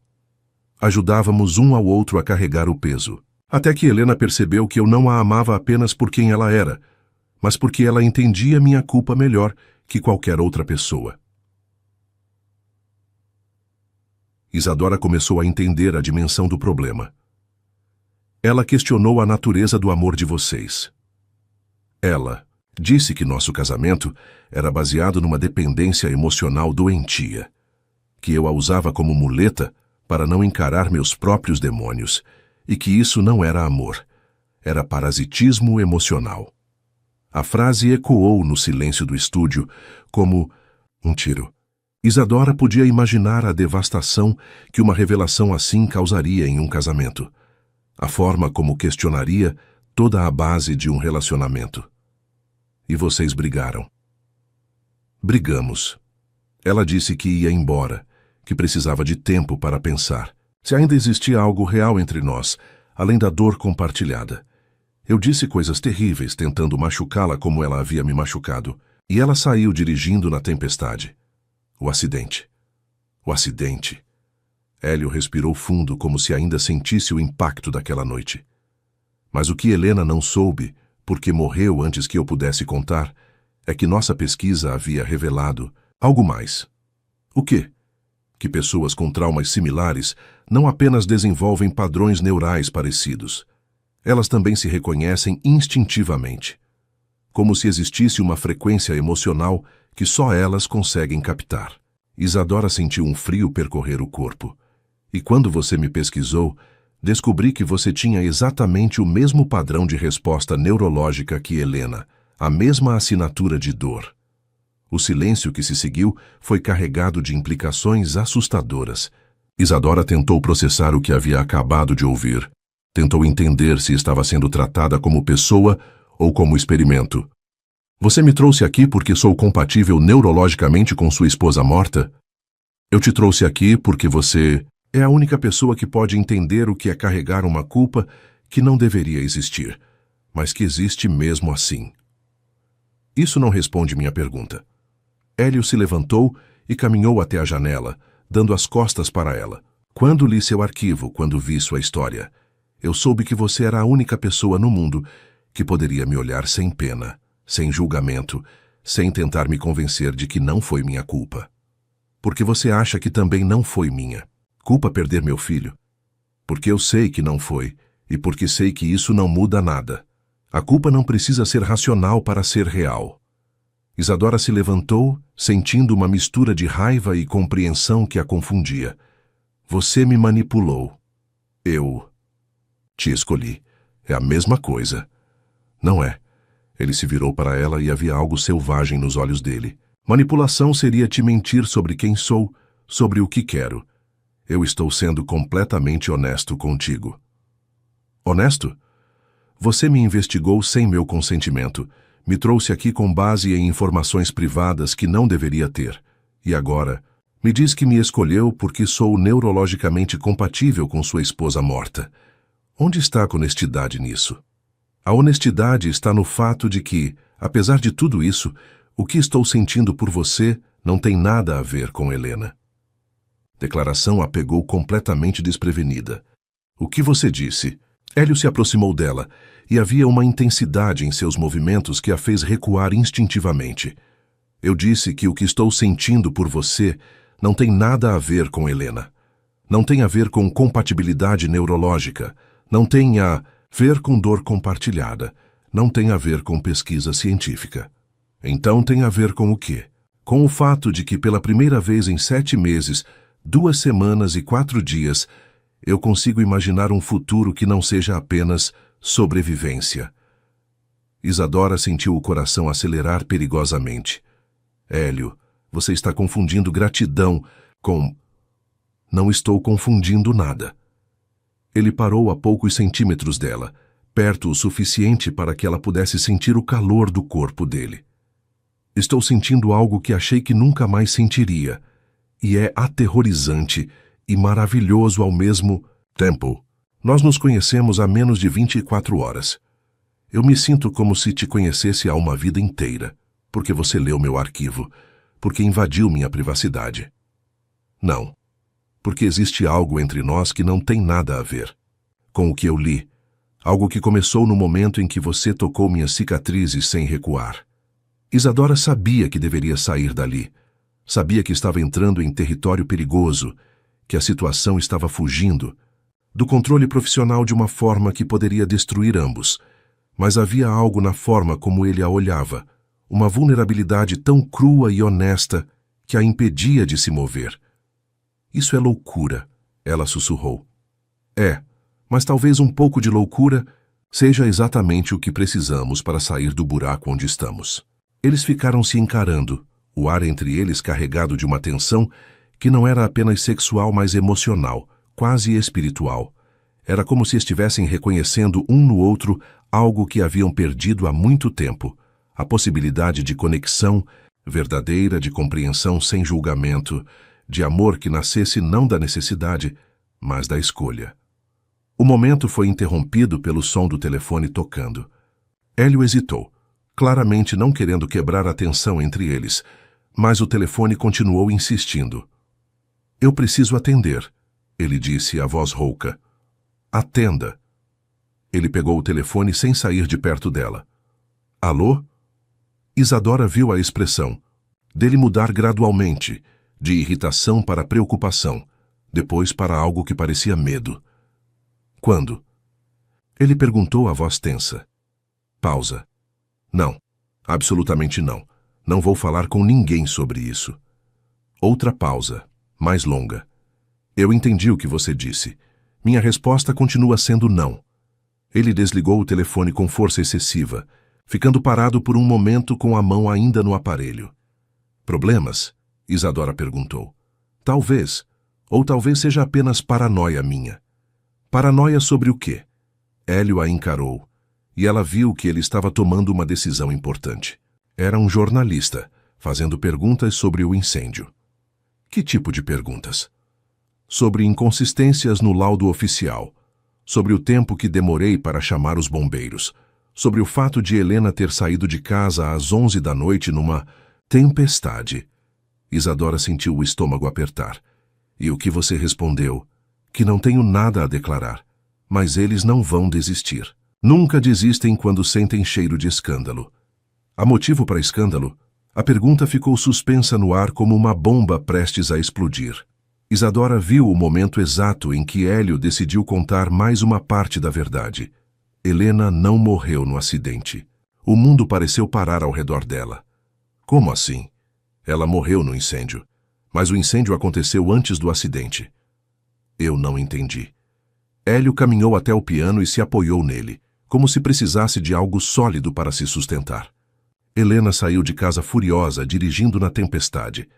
Ajudávamos um ao outro a carregar o peso. Até que Helena percebeu que eu não a amava apenas por quem ela era, mas porque ela entendia minha culpa melhor que qualquer outra pessoa. Isadora começou a entender a dimensão do problema. Ela questionou a natureza do amor de vocês. Ela disse que nosso casamento era baseado numa dependência emocional doentia, que eu a usava como muleta para não encarar meus próprios demônios, e que isso não era amor, era parasitismo emocional. A frase ecoou no silêncio do estúdio como um tiro. Isadora podia imaginar a devastação que uma revelação assim causaria em um casamento, a forma como questionaria toda a base de um relacionamento. E vocês brigaram. Brigamos. Ela disse que ia embora, que precisava de tempo para pensar. Se ainda existia algo real entre nós, além da dor compartilhada. Eu disse coisas terríveis, tentando machucá-la como ela havia me machucado, e ela saiu dirigindo na tempestade. O acidente. O acidente. Hélio respirou fundo, como se ainda sentisse o impacto daquela noite. Mas o que Helena não soube, porque morreu antes que eu pudesse contar, é que nossa pesquisa havia revelado algo mais. O quê? Que pessoas com traumas similares não apenas desenvolvem padrões neurais parecidos. Elas também se reconhecem instintivamente, como se existisse uma frequência emocional que só elas conseguem captar. Isadora sentiu um frio percorrer o corpo. E quando você me pesquisou, descobri que você tinha exatamente o mesmo padrão de resposta neurológica que Helena, a mesma assinatura de dor. O silêncio que se seguiu foi carregado de implicações assustadoras. Isadora tentou processar o que havia acabado de ouvir. Tentou entender se estava sendo tratada como pessoa ou como experimento. Você me trouxe aqui porque sou compatível neurologicamente com sua esposa morta? Eu te trouxe aqui porque você é a única pessoa que pode entender o que é carregar uma culpa que não deveria existir, mas que existe mesmo assim. Isso não responde minha pergunta. Hélio se levantou e caminhou até a janela, dando as costas para ela. Quando li seu arquivo, quando vi sua história, eu soube que você era a única pessoa no mundo que poderia me olhar sem pena, sem julgamento, sem tentar me convencer de que não foi minha culpa. Porque você acha que também não foi minha. Culpa perder meu filho? Porque eu sei que não foi, e porque sei que isso não muda nada. A culpa não precisa ser racional para ser real. Isadora se levantou, sentindo uma mistura de raiva e compreensão que a confundia. Você me manipulou. Eu te escolhi. É a mesma coisa. Não é. Ele se virou para ela e havia algo selvagem nos olhos dele. Manipulação seria te mentir sobre quem sou, sobre o que quero. Eu estou sendo completamente honesto contigo. Honesto? Você me investigou sem meu consentimento. Me trouxe aqui com base em informações privadas que não deveria ter. E agora, me diz que me escolheu porque sou neurologicamente compatível com sua esposa morta. Onde está a honestidade nisso? A honestidade está no fato de que, apesar de tudo isso, o que estou sentindo por você não tem nada a ver com Helena. Declaração a pegou completamente desprevenida. O que você disse? Hélio se aproximou dela, e havia uma intensidade em seus movimentos que a fez recuar instintivamente. Eu disse que o que estou sentindo por você não tem nada a ver com Helena. Não tem a ver com compatibilidade neurológica. Não tem a ver com dor compartilhada. Não tem a ver com pesquisa científica. Então tem a ver com o quê? Com o fato de que pela primeira vez em 7 meses, 2 semanas e 4 dias, eu consigo imaginar um futuro que não seja apenas sobrevivência. Isadora sentiu o coração acelerar perigosamente. Hélio, você está confundindo gratidão com... Não estou confundindo nada. Ele parou a poucos centímetros dela, perto o suficiente para que ela pudesse sentir o calor do corpo dele. Estou sentindo algo que achei que nunca mais sentiria, e é aterrorizante e maravilhoso ao mesmo tempo. Nós nos conhecemos há menos de 24 horas. Eu me sinto como se te conhecesse há uma vida inteira, porque você leu meu arquivo, porque invadiu minha privacidade. Não, porque existe algo entre nós que não tem nada a ver com o que eu li, Algo que começou no momento em que você tocou minhas cicatrizes sem recuar. Isadora sabia que deveria sair dali. Sabia que estava entrando em território perigoso, que a situação estava fugindo do controle profissional de uma forma que poderia destruir ambos. Mas havia algo na forma como ele a olhava, uma vulnerabilidade tão crua e honesta que a impedia de se mover. Isso é loucura, ela sussurrou. É, mas talvez um pouco de loucura seja exatamente o que precisamos para sair do buraco onde estamos. Eles ficaram se encarando, o ar entre eles carregado de uma tensão que não era apenas sexual, mas emocional, quase espiritual. Era como se estivessem reconhecendo um no outro algo que haviam perdido há muito tempo, a possibilidade de conexão verdadeira, de compreensão sem julgamento, de amor que nascesse não da necessidade, mas da escolha. O momento foi interrompido pelo som do telefone tocando. Hélio hesitou, claramente não querendo quebrar a tensão entre eles, mas o telefone continuou insistindo. Eu preciso atender, ele disse, a voz rouca. Atenda. Ele pegou o telefone sem sair de perto dela. Alô? Isadora viu a expressão, dele mudar gradualmente, de irritação para preocupação, depois para algo que parecia medo. Quando? Ele perguntou a voz tensa. Pausa. Não, absolutamente não. Não vou falar com ninguém sobre isso. Outra pausa, mais longa. Eu entendi o que você disse. Minha resposta continua sendo não. Ele desligou o telefone com força excessiva, ficando parado por um momento com a mão ainda no aparelho. Problemas? Isadora perguntou. Talvez. Ou talvez seja apenas paranoia minha. Paranoia sobre o quê? Hélio a encarou, e ela viu que ele estava tomando uma decisão importante. Era um jornalista, fazendo perguntas sobre o incêndio. Que tipo de perguntas? Sobre inconsistências no laudo oficial, sobre o tempo que demorei para chamar os bombeiros, sobre o fato de Helena ter saído de casa às 11 da noite numa tempestade. Isadora sentiu o estômago apertar. E o que você respondeu? Que não tenho nada a declarar, mas eles não vão desistir. Nunca desistem quando sentem cheiro de escândalo. Há motivo para escândalo? A pergunta ficou suspensa no ar como uma bomba prestes a explodir. Isadora viu o momento exato em que Hélio decidiu contar mais uma parte da verdade. Helena não morreu no acidente. O mundo pareceu parar ao redor dela. Como assim? Ela morreu no incêndio. Mas o incêndio aconteceu antes do acidente. Eu não entendi. Hélio caminhou até o piano e se apoiou nele, como se precisasse de algo sólido para se sustentar. Helena saiu de casa furiosa, dirigindo na tempestade.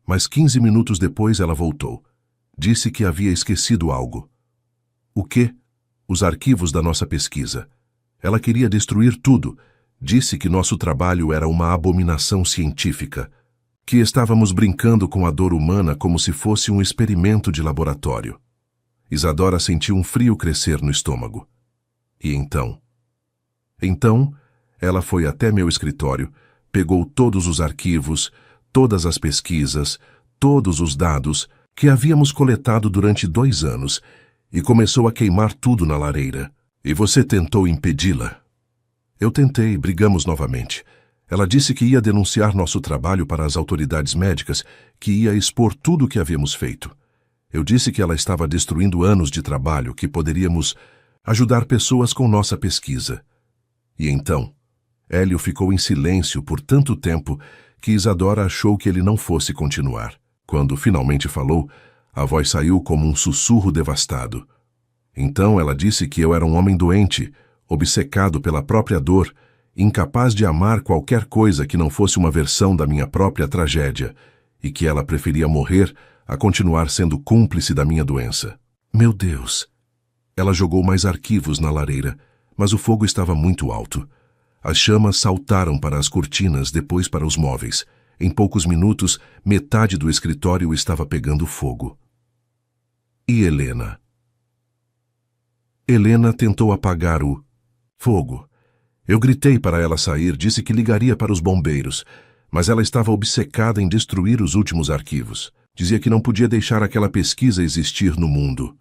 Mas 15 minutos depois ela voltou. Disse que havia esquecido algo. O quê? Os arquivos da nossa pesquisa. Ela queria destruir tudo. Disse que nosso trabalho era uma abominação científica, que estávamos brincando com a dor humana como se fosse um experimento de laboratório. Isadora sentiu um frio crescer no estômago. E então? Então, ela foi até meu escritório, pegou todos os arquivos, todas as pesquisas, todos os dados que havíamos coletado durante 2 anos e começou a queimar tudo na lareira. E você tentou impedi-la? Eu tentei, brigamos novamente. Ela disse que ia denunciar nosso trabalho para as autoridades médicas, que ia expor tudo o que havíamos feito. Eu disse que ela estava destruindo anos de trabalho, que poderíamos ajudar pessoas com nossa pesquisa. E então, Hélio ficou em silêncio por tanto tempo que Isadora achou que ele não fosse continuar. Quando finalmente falou, a voz saiu como um sussurro devastado. Então ela disse que eu era um homem doente, obcecado pela própria dor, incapaz de amar qualquer coisa que não fosse uma versão da minha própria tragédia, e que ela preferia morrer a continuar sendo cúmplice da minha doença. Meu Deus! Ela jogou mais arquivos na lareira, mas o fogo estava muito alto. As chamas saltaram para as cortinas, depois para os móveis. Em poucos minutos, metade do escritório estava pegando fogo. E Helena? Helena tentou apagar o fogo. Eu gritei para ela sair, disse que ligaria para os bombeiros, mas ela estava obcecada em destruir os últimos arquivos. Dizia que não podia deixar aquela pesquisa existir no mundo.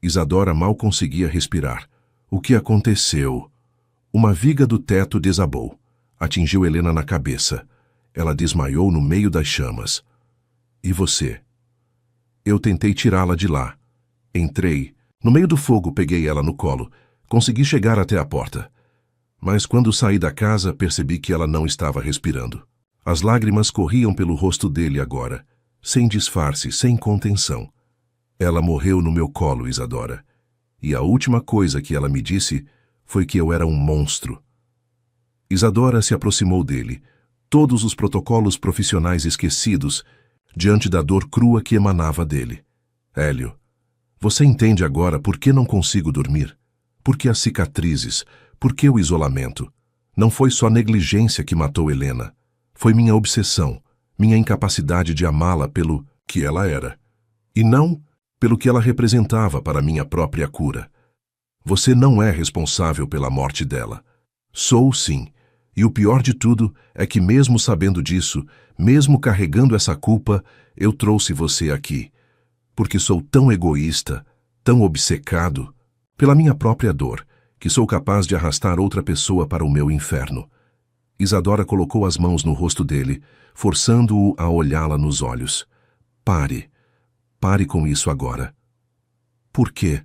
Isadora mal conseguia respirar. O que aconteceu? Uma viga do teto desabou. Atingiu Helena na cabeça. Ela desmaiou no meio das chamas. E você? Eu tentei tirá-la de lá. Entrei. No meio do fogo, peguei ela no colo. Consegui chegar até a porta. Mas quando saí da casa, percebi que ela não estava respirando. As lágrimas corriam pelo rosto dele agora, sem disfarce, sem contenção. Ela morreu no meu colo, Isadora. E a última coisa que ela me disse foi que eu era um monstro. Isadora se aproximou dele, todos os protocolos profissionais esquecidos, diante da dor crua que emanava dele. Hélio, você entende agora por que não consigo dormir? Por que as cicatrizes? Por que o isolamento? Não foi só negligência que matou Helena. Foi minha obsessão, minha incapacidade de amá-la pelo que ela era. E não pelo que ela representava para minha própria cura. Você não é responsável pela morte dela. Sou sim. E o pior de tudo é que mesmo sabendo disso, mesmo carregando essa culpa, eu trouxe você aqui. Porque sou tão egoísta, tão obcecado, pela minha própria dor, que sou capaz de arrastar outra pessoa para o meu inferno. Isadora colocou as mãos no rosto dele, forçando-o a olhá-la nos olhos. Pare. Pare com isso agora. Por quê?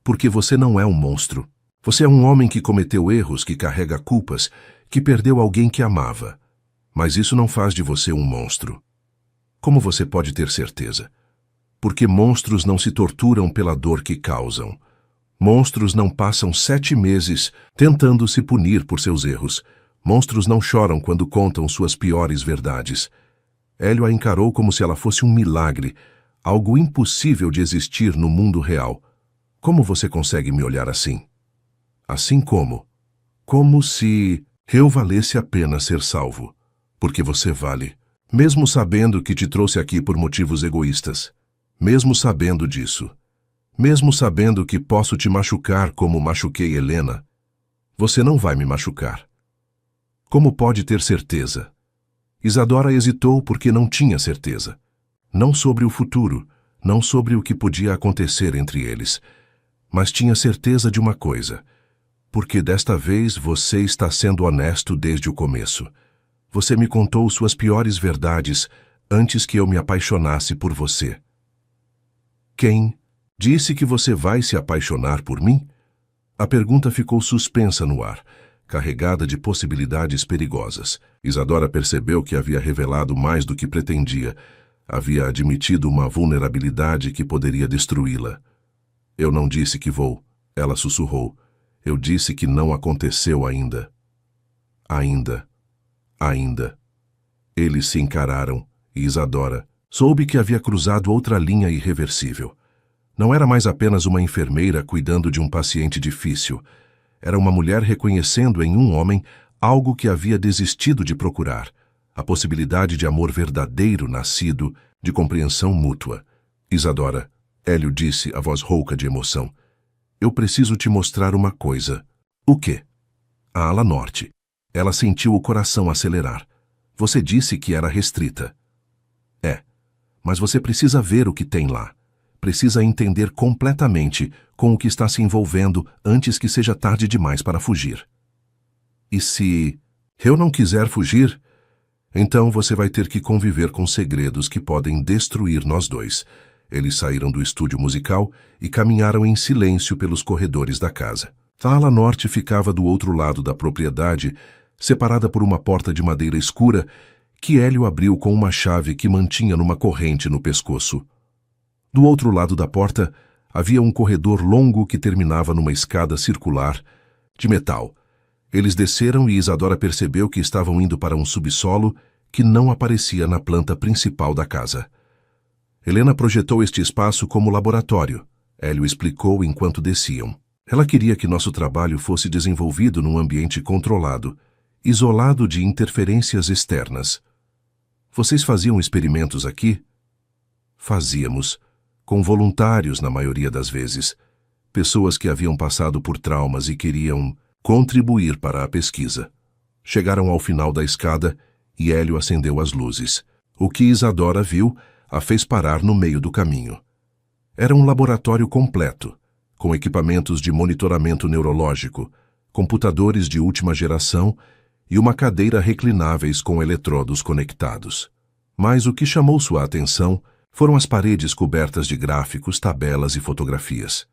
Porque você não é um monstro. Você é um homem que cometeu erros, que carrega culpas, que perdeu alguém que amava. Mas isso não faz de você um monstro. Como você pode ter certeza? Porque monstros não se torturam pela dor que causam. Monstros não passam 7 meses tentando se punir por seus erros. Monstros não choram quando contam suas piores verdades. Hélio a encarou como se ela fosse um milagre, algo impossível de existir no mundo real. Como você consegue me olhar assim? Assim como? Como se eu valesse a pena ser salvo. Porque você vale. Mesmo sabendo que te trouxe aqui por motivos egoístas. Mesmo sabendo disso. Mesmo sabendo que posso te machucar como machuquei Helena. Você não vai me machucar. Como pode ter certeza? Isadora hesitou porque não tinha certeza. Não sobre o futuro, não sobre o que podia acontecer entre eles. Mas tinha certeza de uma coisa. Porque desta vez você está sendo honesto desde o começo. Você me contou suas piores verdades antes que eu me apaixonasse por você. Quem disse que você vai se apaixonar por mim? A pergunta ficou suspensa no ar, carregada de possibilidades perigosas. Isadora percebeu que havia revelado mais do que pretendia. Havia admitido uma vulnerabilidade que poderia destruí-la. Eu não disse que vou, ela sussurrou. Eu disse que não aconteceu ainda. Ainda. Eles se encararam e Isadora soube que havia cruzado outra linha irreversível. Não era mais apenas uma enfermeira cuidando de um paciente difícil. Era uma mulher reconhecendo em um homem algo que havia desistido de procurar, a possibilidade de amor verdadeiro nascido de compreensão mútua. Isadora, Hélio disse, a voz rouca de emoção, eu preciso te mostrar uma coisa. O quê? A ala norte. Ela sentiu o coração acelerar. Você disse que era restrita. É, mas você precisa ver o que tem lá. Precisa entender completamente com o que está se envolvendo antes que seja tarde demais para fugir. E se eu não quiser fugir, então você vai ter que conviver com segredos que podem destruir nós dois. Eles saíram do estúdio musical e caminharam em silêncio pelos corredores da casa. A ala norte ficava do outro lado da propriedade, separada por uma porta de madeira escura que Hélio abriu com uma chave que mantinha numa corrente no pescoço. Do outro lado da porta, havia um corredor longo que terminava numa escada circular de metal. Eles desceram e Isadora percebeu que estavam indo para um subsolo que não aparecia na planta principal da casa. Helena projetou este espaço como laboratório, Hélio explicou enquanto desciam. Ela queria que nosso trabalho fosse desenvolvido num ambiente controlado, isolado de interferências externas. Vocês faziam experimentos aqui? Fazíamos. Com voluntários na maioria das vezes, pessoas que haviam passado por traumas e queriam contribuir para a pesquisa. Chegaram ao final da escada e Hélio acendeu as luzes. O que Isadora viu a fez parar no meio do caminho. Era um laboratório completo, com equipamentos de monitoramento neurológico, computadores de última geração e uma cadeira reclináveis com eletrodos conectados. Mas o que chamou sua atenção foram as paredes cobertas de gráficos, tabelas e fotografias.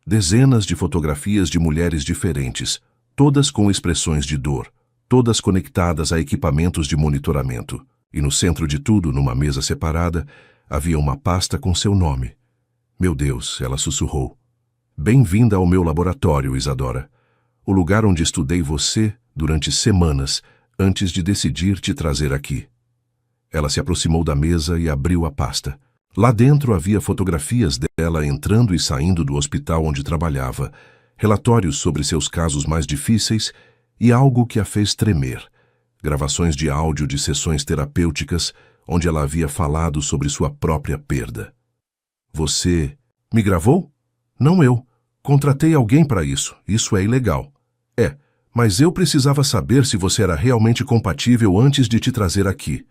Dezenas de fotografias de mulheres diferentes, todas com expressões de dor, todas conectadas a equipamentos de monitoramento. E no centro de tudo, numa mesa separada, havia uma pasta com seu nome. Meu Deus, ela sussurrou. Bem-vinda ao meu laboratório, Isadora. O lugar onde estudei você durante semanas antes de decidir te trazer aqui. Ela se aproximou da mesa e abriu a pasta. Lá dentro havia fotografias dela entrando e saindo do hospital onde trabalhava, relatórios sobre seus casos mais difíceis e algo que a fez tremer. Gravações de áudio de sessões terapêuticas onde ela havia falado sobre sua própria perda. Você me gravou? Não eu. Contratei alguém para isso. Isso é ilegal. É, mas eu precisava saber se você era realmente compatível antes de te trazer aqui.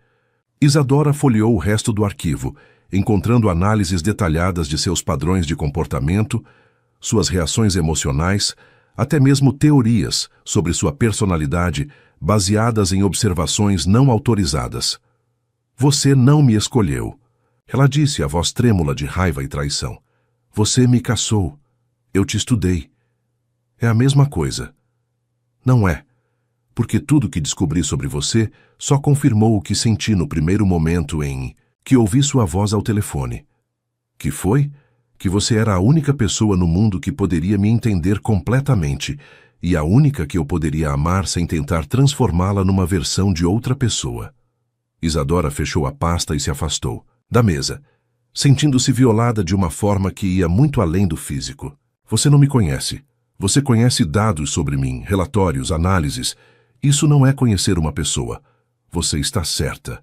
Isadora folheou o resto do arquivo, encontrando análises detalhadas de seus padrões de comportamento, suas reações emocionais, até mesmo teorias sobre sua personalidade baseadas em observações não autorizadas. Você não me escolheu. Ela disse, a voz trêmula de raiva e traição. Você me caçou. Eu te estudei. É a mesma coisa. Não é. Porque tudo que descobri sobre você só confirmou o que senti no primeiro momento em que ouvi sua voz ao telefone. Que foi? Que você era a única pessoa no mundo que poderia me entender completamente e a única que eu poderia amar sem tentar transformá-la numa versão de outra pessoa. Isadora fechou a pasta e se afastou da mesa, sentindo-se violada de uma forma que ia muito além do físico. Você não me conhece. Você conhece dados sobre mim, relatórios, análises. Isso não é conhecer uma pessoa. Você está certa.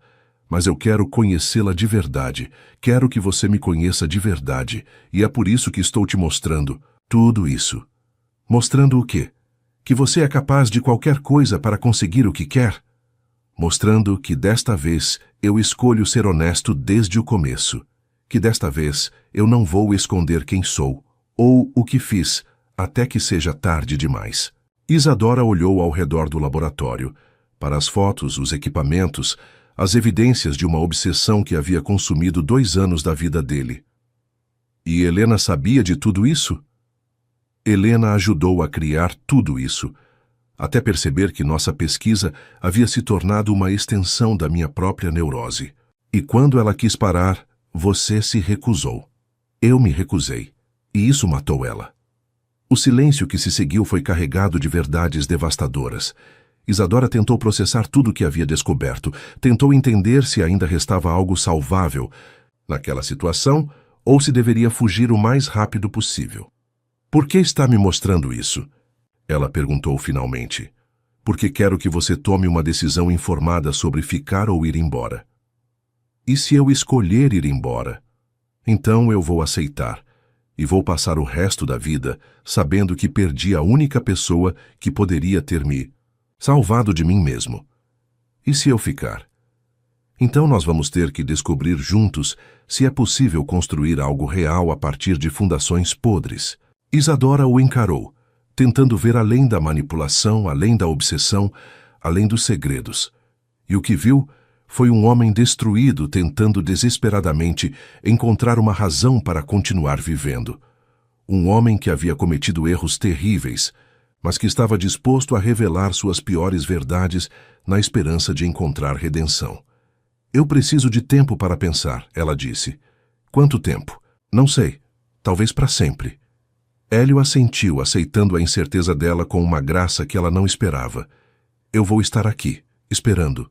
Mas eu quero conhecê-la de verdade. Quero que você me conheça de verdade. E é por isso que estou te mostrando tudo isso. Mostrando o quê? Que você é capaz de qualquer coisa para conseguir o que quer? Mostrando que desta vez eu escolho ser honesto desde o começo. Que desta vez eu não vou esconder quem sou, ou o que fiz, até que seja tarde demais. Isadora olhou ao redor do laboratório, para as fotos, os equipamentos, as evidências de uma obsessão que havia consumido 2 anos da vida dele. E Helena sabia de tudo isso? Helena ajudou a criar tudo isso, até perceber que nossa pesquisa havia se tornado uma extensão da minha própria neurose. E quando ela quis parar, você se recusou. Eu me recusei, e isso matou ela. O silêncio que se seguiu foi carregado de verdades devastadoras. Isadora tentou processar tudo o que havia descoberto, tentou entender se ainda restava algo salvável naquela situação ou se deveria fugir o mais rápido possível. Por que está me mostrando isso? Ela perguntou finalmente. Porque quero que você tome uma decisão informada sobre ficar ou ir embora. E se eu escolher ir embora? Então eu vou aceitar. E vou passar o resto da vida sabendo que perdi a única pessoa que poderia ter me salvado de mim mesmo. E se eu ficar? Então nós vamos ter que descobrir juntos se é possível construir algo real a partir de fundações podres. Isadora o encarou, tentando ver além da manipulação, além da obsessão, além dos segredos. E o que viu foi um homem destruído tentando desesperadamente encontrar uma razão para continuar vivendo. Um homem que havia cometido erros terríveis, mas que estava disposto a revelar suas piores verdades na esperança de encontrar redenção. Eu preciso de tempo para pensar, ela disse. Quanto tempo? Não sei. Talvez para sempre. Hélio assentiu, aceitando a incerteza dela com uma graça que ela não esperava. Eu vou estar aqui, esperando.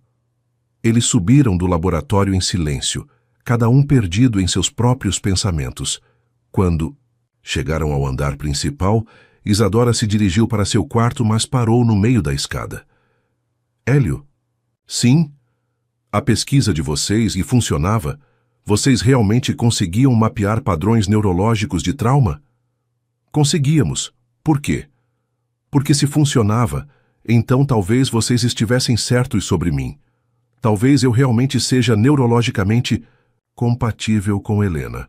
Eles subiram do laboratório em silêncio, cada um perdido em seus próprios pensamentos. Quando chegaram ao andar principal, Isadora se dirigiu para seu quarto, mas parou no meio da escada. Hélio? Sim? A pesquisa de vocês e funcionava? Vocês realmente conseguiam mapear padrões neurológicos de trauma? Conseguíamos. Por quê? Porque se funcionava, então talvez vocês estivessem certos sobre mim. Talvez eu realmente seja neurologicamente compatível com Helena.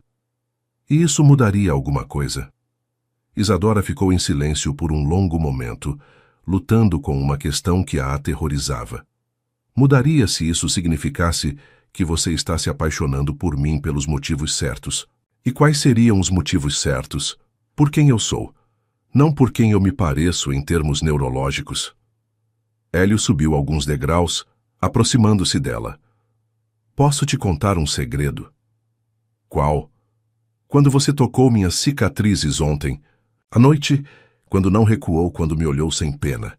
E isso mudaria alguma coisa. Isadora ficou em silêncio por um longo momento, lutando com uma questão que a aterrorizava. Mudaria se isso significasse que você está se apaixonando por mim pelos motivos certos? E quais seriam os motivos certos? Por quem eu sou, não por quem eu me pareço em termos neurológicos. Hélio subiu alguns degraus, aproximando-se dela. Posso te contar um segredo? Qual? Quando você tocou minhas cicatrizes ontem, à noite, quando não recuou quando me olhou sem pena.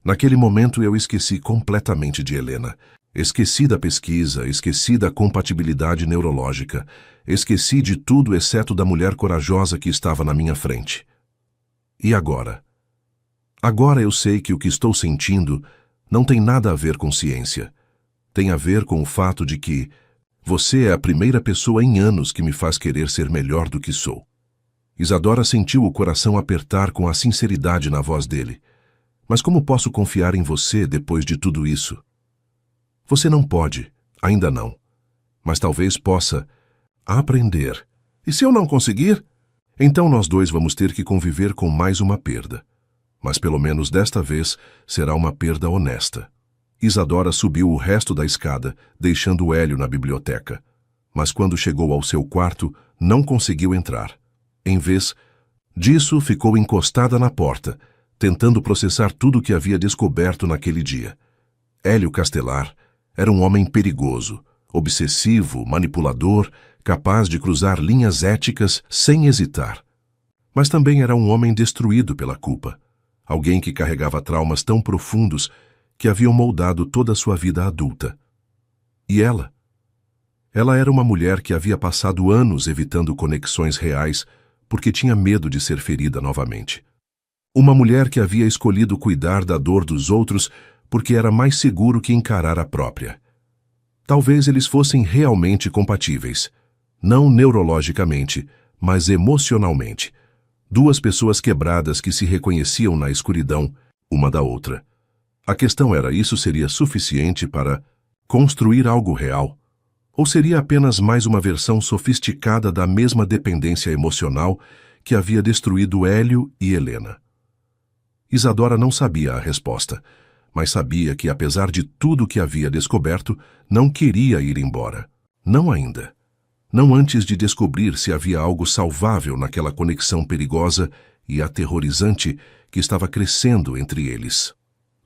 Naquele momento eu esqueci completamente de Helena. Esqueci da pesquisa, esqueci da compatibilidade neurológica, esqueci de tudo exceto da mulher corajosa que estava na minha frente. E agora? Agora eu sei que o que estou sentindo não tem nada a ver com ciência. Tem a ver com o fato de que você é a primeira pessoa em anos que me faz querer ser melhor do que sou. Isadora sentiu o coração apertar com a sinceridade na voz dele. Mas como posso confiar em você depois de tudo isso? Você não pode, ainda não. Mas talvez possa aprender. E se eu não conseguir? Então nós dois vamos ter que conviver com mais uma perda. Mas pelo menos desta vez será uma perda honesta. Isadora subiu o resto da escada, deixando Hélio na biblioteca. Mas quando chegou ao seu quarto, não conseguiu entrar. Em vez disso, ficou encostada na porta, tentando processar tudo o que havia descoberto naquele dia. Hélio Castelar era um homem perigoso, obsessivo, manipulador, capaz de cruzar linhas éticas sem hesitar. Mas também era um homem destruído pela culpa, alguém que carregava traumas tão profundos que haviam moldado toda a sua vida adulta. E ela? Ela era uma mulher que havia passado anos evitando conexões reais porque tinha medo de ser ferida novamente. Uma mulher que havia escolhido cuidar da dor dos outros porque era mais seguro que encarar a própria. Talvez eles fossem realmente compatíveis, não neurologicamente, mas emocionalmente. Duas pessoas quebradas que se reconheciam na escuridão, uma da outra. A questão era, isso seria suficiente para construir algo real? Ou seria apenas mais uma versão sofisticada da mesma dependência emocional que havia destruído Hélio e Helena? Isadora não sabia a resposta, mas sabia que, apesar de tudo que havia descoberto, não queria ir embora. Não ainda. Não antes de descobrir se havia algo salvável naquela conexão perigosa e aterrorizante que estava crescendo entre eles.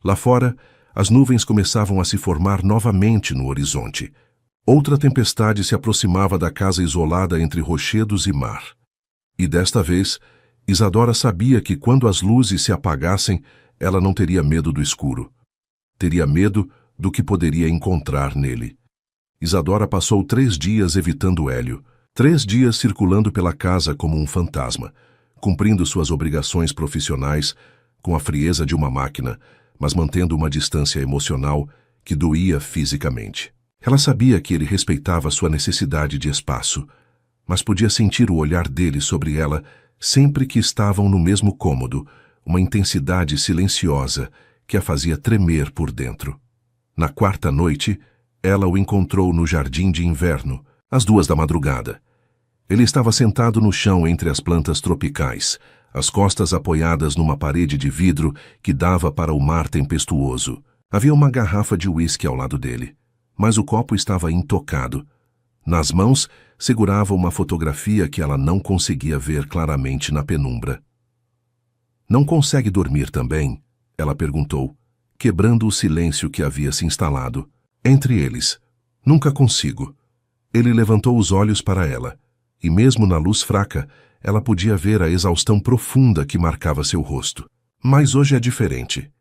Lá fora, as nuvens começavam a se formar novamente no horizonte. Outra tempestade se aproximava da casa isolada entre rochedos e mar. E desta vez, Isadora sabia que quando as luzes se apagassem, ela não teria medo do escuro. Teria medo do que poderia encontrar nele. Isadora passou 3 dias evitando Hélio, 3 dias circulando pela casa como um fantasma, cumprindo suas obrigações profissionais com a frieza de uma máquina, mas mantendo uma distância emocional que doía fisicamente. Ela sabia que ele respeitava sua necessidade de espaço, mas podia sentir o olhar dele sobre ela sempre que estavam no mesmo cômodo, uma intensidade silenciosa que a fazia tremer por dentro. Na 4ª noite, ela o encontrou no jardim de inverno, às 2 da madrugada. Ele estava sentado no chão entre as plantas tropicais, as costas apoiadas numa parede de vidro que dava para o mar tempestuoso. Havia uma garrafa de uísque ao lado dele, mas o copo estava intocado. Nas mãos, segurava uma fotografia que ela não conseguia ver claramente na penumbra. "Não consegue dormir também?" ela perguntou, quebrando o silêncio que havia se instalado entre eles. "Nunca consigo." Ele levantou os olhos para ela, e mesmo na luz fraca, ela podia ver a exaustão profunda que marcava seu rosto. "Mas hoje é diferente."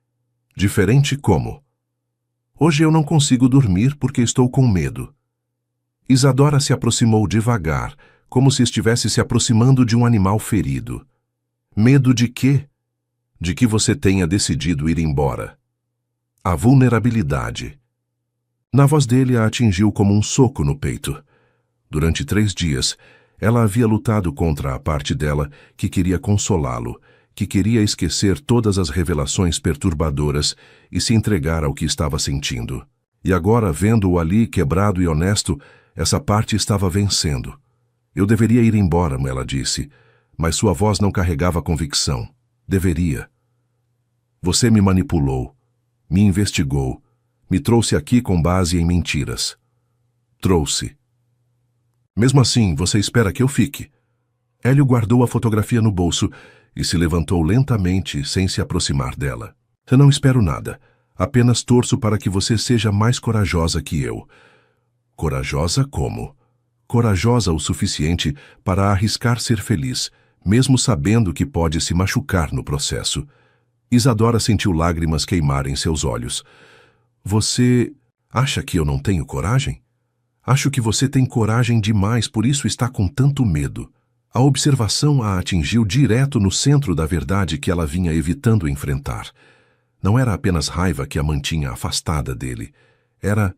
"Diferente como?" "Hoje eu não consigo dormir porque estou com medo." Isadora se aproximou devagar, como se estivesse se aproximando de um animal ferido. "Medo de quê?" "De que você tenha decidido ir embora." "A vulnerabilidade." Na voz dele a atingiu como um soco no peito. Durante 3 dias, ela havia lutado contra a parte dela que queria consolá-lo, que queria esquecer todas as revelações perturbadoras e se entregar ao que estava sentindo. E agora, vendo-o ali quebrado e honesto, essa parte estava vencendo. "Eu deveria ir embora", ela disse, mas sua voz não carregava convicção. Deveria. Você me manipulou, me investigou, me trouxe aqui com base em mentiras. Trouxe. Mesmo assim, você espera que eu fique. Hélio guardou a fotografia no bolso e se levantou lentamente, sem se aproximar dela. Eu não espero nada. Apenas torço para que você seja mais corajosa que eu. Corajosa como? Corajosa o suficiente para arriscar ser feliz, mesmo sabendo que pode se machucar no processo. Isadora sentiu lágrimas queimarem seus olhos. Você acha que eu não tenho coragem? Acho que você tem coragem demais, por isso está com tanto medo. A observação a atingiu direto no centro da verdade que ela vinha evitando enfrentar. Não era apenas raiva que a mantinha afastada dele. Era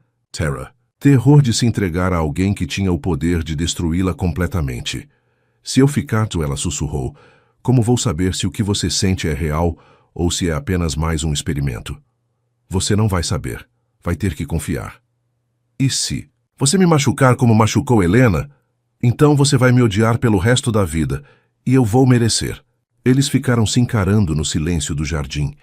terror de se entregar a alguém que tinha o poder de destruí-la completamente. Se eu ficar, ela sussurrou, como vou saber se o que você sente é real ou se é apenas mais um experimento? Você não vai saber. Vai ter que confiar. E se você me machucar como machucou Helena, então você vai me odiar pelo resto da vida, e eu vou merecer. Eles ficaram se encarando no silêncio do jardim,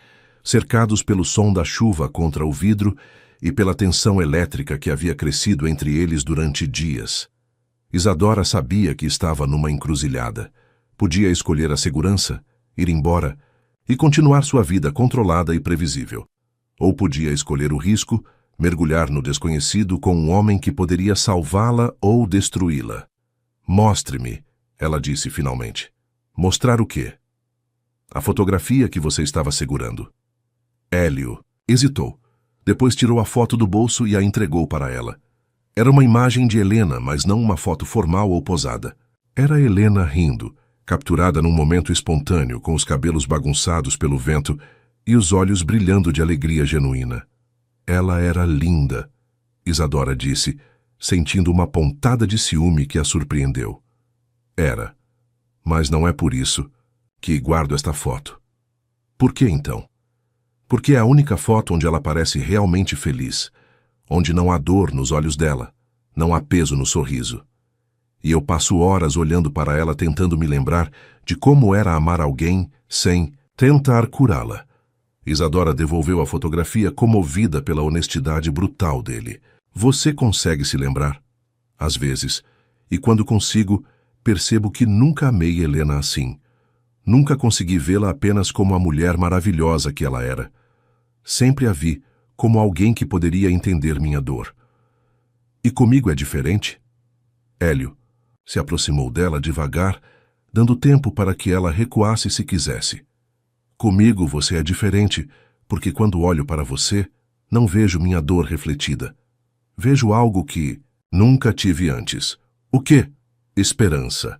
cercados pelo som da chuva contra o vidro e pela tensão elétrica que havia crescido entre eles durante dias. Isadora sabia que estava numa encruzilhada. Podia escolher a segurança, ir embora e continuar sua vida controlada e previsível. Ou podia escolher o risco, mergulhar no desconhecido com um homem que poderia salvá-la ou destruí-la. Mostre-me, ela disse finalmente. Mostrar o quê? A fotografia que você estava segurando. Hélio hesitou. Depois tirou a foto do bolso e a entregou para ela. Era uma imagem de Helena, mas não uma foto formal ou posada. Era Helena rindo, capturada num momento espontâneo, com os cabelos bagunçados pelo vento e os olhos brilhando de alegria genuína. Ela era linda, Isadora disse, sentindo uma pontada de ciúme que a surpreendeu. Era. Mas não é por isso que guardo esta foto. Por que então? Porque é a única foto onde ela parece realmente feliz, onde não há dor nos olhos dela, não há peso no sorriso. E eu passo horas olhando para ela tentando me lembrar de como era amar alguém sem tentar curá-la. Isadora devolveu a fotografia comovida pela honestidade brutal dele. Você consegue se lembrar? Às vezes. E quando consigo, percebo que nunca amei Helena assim. Nunca consegui vê-la apenas como a mulher maravilhosa que ela era. Sempre a vi como alguém que poderia entender minha dor. E comigo é diferente? Hélio se aproximou dela devagar, dando tempo para que ela recuasse se quisesse. Comigo você é diferente, porque quando olho para você, não vejo minha dor refletida. Vejo algo que nunca tive antes. O quê? Esperança.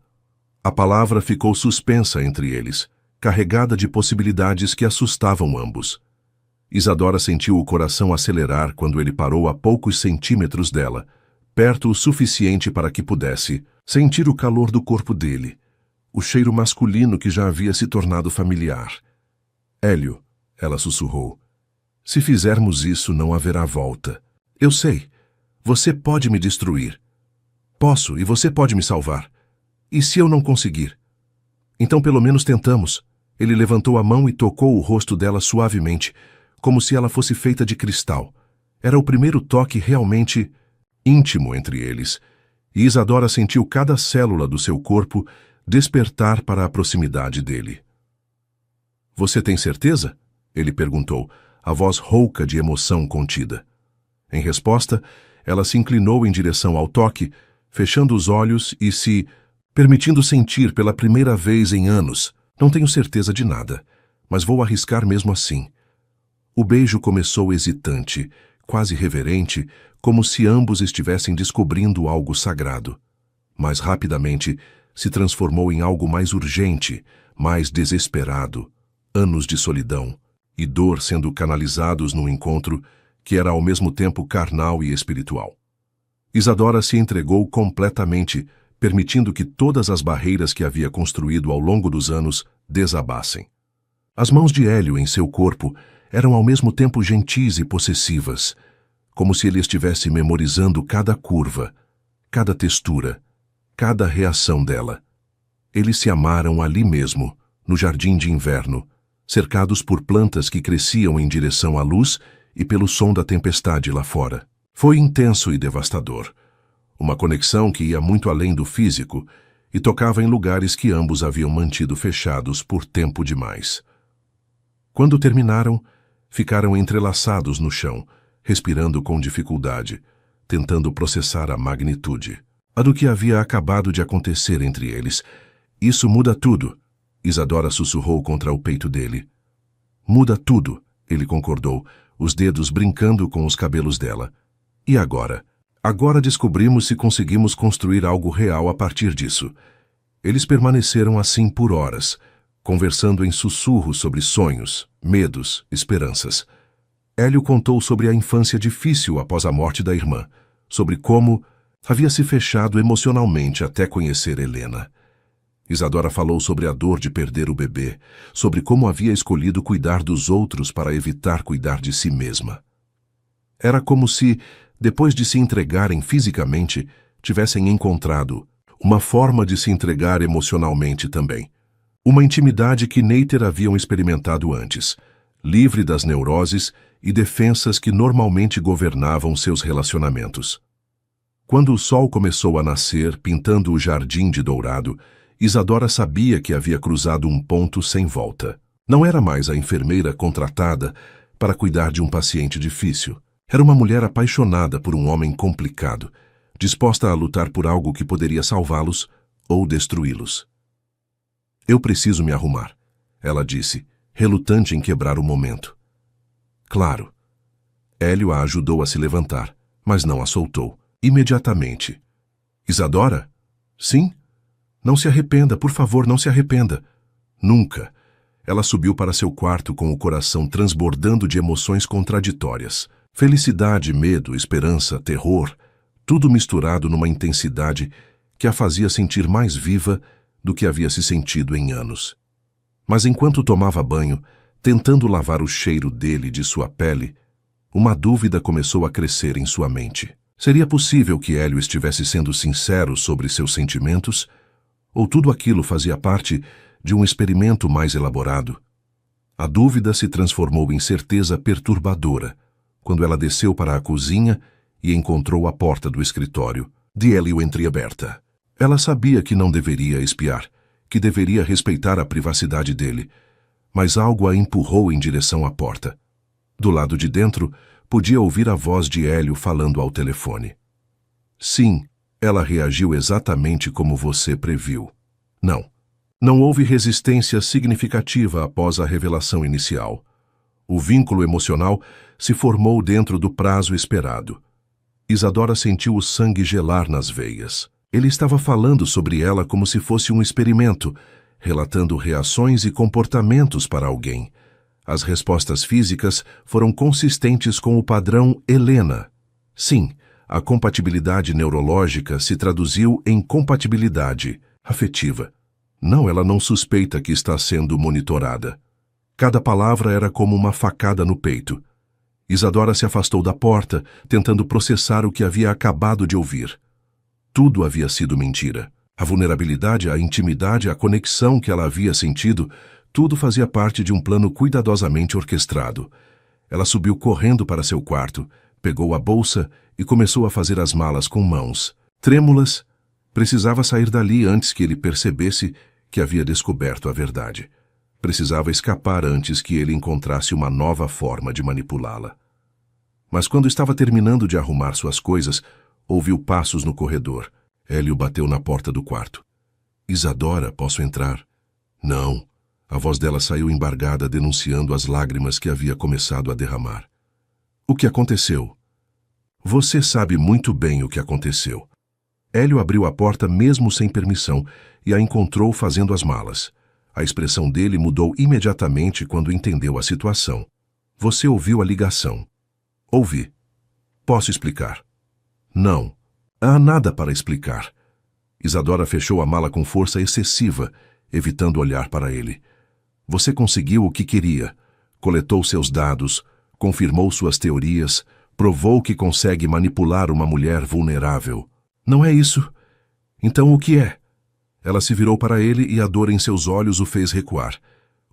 A palavra ficou suspensa entre eles, carregada de possibilidades que assustavam ambos. Isadora sentiu o coração acelerar quando ele parou a poucos centímetros dela, perto o suficiente para que pudesse sentir o calor do corpo dele, o cheiro masculino que já havia se tornado familiar. Hélio, ela sussurrou, se fizermos isso não haverá volta. Eu sei, você pode me destruir. Posso e você pode me salvar. E se eu não conseguir? Então pelo menos tentamos. Ele levantou a mão e tocou o rosto dela suavemente, como se ela fosse feita de cristal. Era o primeiro toque realmente íntimo entre eles, e Isadora sentiu cada célula do seu corpo despertar para a proximidade dele. Você tem certeza? Ele perguntou, a voz rouca de emoção contida. Em resposta, ela se inclinou em direção ao toque, fechando os olhos e se permitindo sentir pela primeira vez em anos. Não tenho certeza de nada, mas vou arriscar mesmo assim. O beijo começou hesitante, quase reverente, como se ambos estivessem descobrindo algo sagrado. Mas rapidamente se transformou em algo mais urgente, mais desesperado. Anos de solidão e dor sendo canalizados num encontro que era ao mesmo tempo carnal e espiritual. Isadora se entregou completamente, permitindo que todas as barreiras que havia construído ao longo dos anos desabassem. As mãos de Hélio em seu corpo eram ao mesmo tempo gentis e possessivas, como se ele estivesse memorizando cada curva, cada textura, cada reação dela. Eles se amaram ali mesmo, no jardim de inverno, cercados por plantas que cresciam em direção à luz e pelo som da tempestade lá fora. Foi intenso e devastador. Uma conexão que ia muito além do físico e tocava em lugares que ambos haviam mantido fechados por tempo demais. Quando terminaram, ficaram entrelaçados no chão, respirando com dificuldade, tentando processar a magnitude. A do que havia acabado de acontecer entre eles. Isso muda tudo, Isadora sussurrou contra o peito dele. Muda tudo, ele concordou, os dedos brincando com os cabelos dela. E agora? Agora descobrimos se conseguimos construir algo real a partir disso. Eles permaneceram assim por horas, conversando em sussurros sobre sonhos, medos, esperanças. Hélio contou sobre a infância difícil após a morte da irmã, sobre como havia se fechado emocionalmente até conhecer Helena. Isadora falou sobre a dor de perder o bebê, sobre como havia escolhido cuidar dos outros para evitar cuidar de si mesma. Era como se, depois de se entregarem fisicamente, tivessem encontrado uma forma de se entregar emocionalmente também. Uma intimidade que nem ter haviam experimentado antes, livre das neuroses e defensas que normalmente governavam seus relacionamentos. Quando o sol começou a nascer, pintando o jardim de dourado, Isadora sabia que havia cruzado um ponto sem volta. Não era mais a enfermeira contratada para cuidar de um paciente difícil. Era uma mulher apaixonada por um homem complicado, disposta a lutar por algo que poderia salvá-los ou destruí-los. Eu preciso me arrumar, ela disse, relutante em quebrar o momento. Claro. Hélio a ajudou a se levantar, mas não a soltou. Imediatamente. Isadora? Sim? Não se arrependa, por favor, não se arrependa. Nunca. Ela subiu para seu quarto com o coração transbordando de emoções contraditórias. Felicidade, medo, esperança, terror, tudo misturado numa intensidade que a fazia sentir mais viva do que havia se sentido em anos. Mas enquanto tomava banho, tentando lavar o cheiro dele e de sua pele, uma dúvida começou a crescer em sua mente. Seria possível que Hélio estivesse sendo sincero sobre seus sentimentos, ou tudo aquilo fazia parte de um experimento mais elaborado? A dúvida se transformou em certeza perturbadora, quando ela desceu para a cozinha e encontrou a porta do escritório, de Hélio entreaberta. Ela sabia que não deveria espiar, que deveria respeitar a privacidade dele, mas algo a empurrou em direção à porta. Do lado de dentro, podia ouvir a voz de Hélio falando ao telefone. Sim, ela reagiu exatamente como você previu. Não. Não houve resistência significativa após a revelação inicial. O vínculo emocional se formou dentro do prazo esperado. Isadora sentiu o sangue gelar nas veias. Ele estava falando sobre ela como se fosse um experimento, relatando reações e comportamentos para alguém. As respostas físicas foram consistentes com o padrão Helena. Sim, a compatibilidade neurológica se traduziu em compatibilidade afetiva. Não, ela não suspeita que está sendo monitorada. Cada palavra era como uma facada no peito. Isadora se afastou da porta, tentando processar o que havia acabado de ouvir. Tudo havia sido mentira. A vulnerabilidade, a intimidade, a conexão que ela havia sentido, tudo fazia parte de um plano cuidadosamente orquestrado. Ela subiu correndo para seu quarto, pegou a bolsa e começou a fazer as malas com mãos. Trêmulas, precisava sair dali antes que ele percebesse que havia descoberto a verdade. Precisava escapar antes que ele encontrasse uma nova forma de manipulá-la. Mas quando estava terminando de arrumar suas coisas, ouviu passos no corredor. Hélio bateu na porta do quarto. Isadora, posso entrar? Não. A voz dela saiu embargada, denunciando as lágrimas que havia começado a derramar. O que aconteceu? Você sabe muito bem o que aconteceu. Hélio abriu a porta mesmo sem permissão e a encontrou fazendo as malas. A expressão dele mudou imediatamente quando entendeu a situação. Você ouviu a ligação? Ouvi. Posso explicar? Não. Há nada para explicar. Isadora fechou a mala com força excessiva, evitando olhar para ele. Você conseguiu o que queria. Coletou seus dados, confirmou suas teorias, provou que consegue manipular uma mulher vulnerável. Não é isso? Então o que é? Ela se virou para ele e a dor em seus olhos o fez recuar.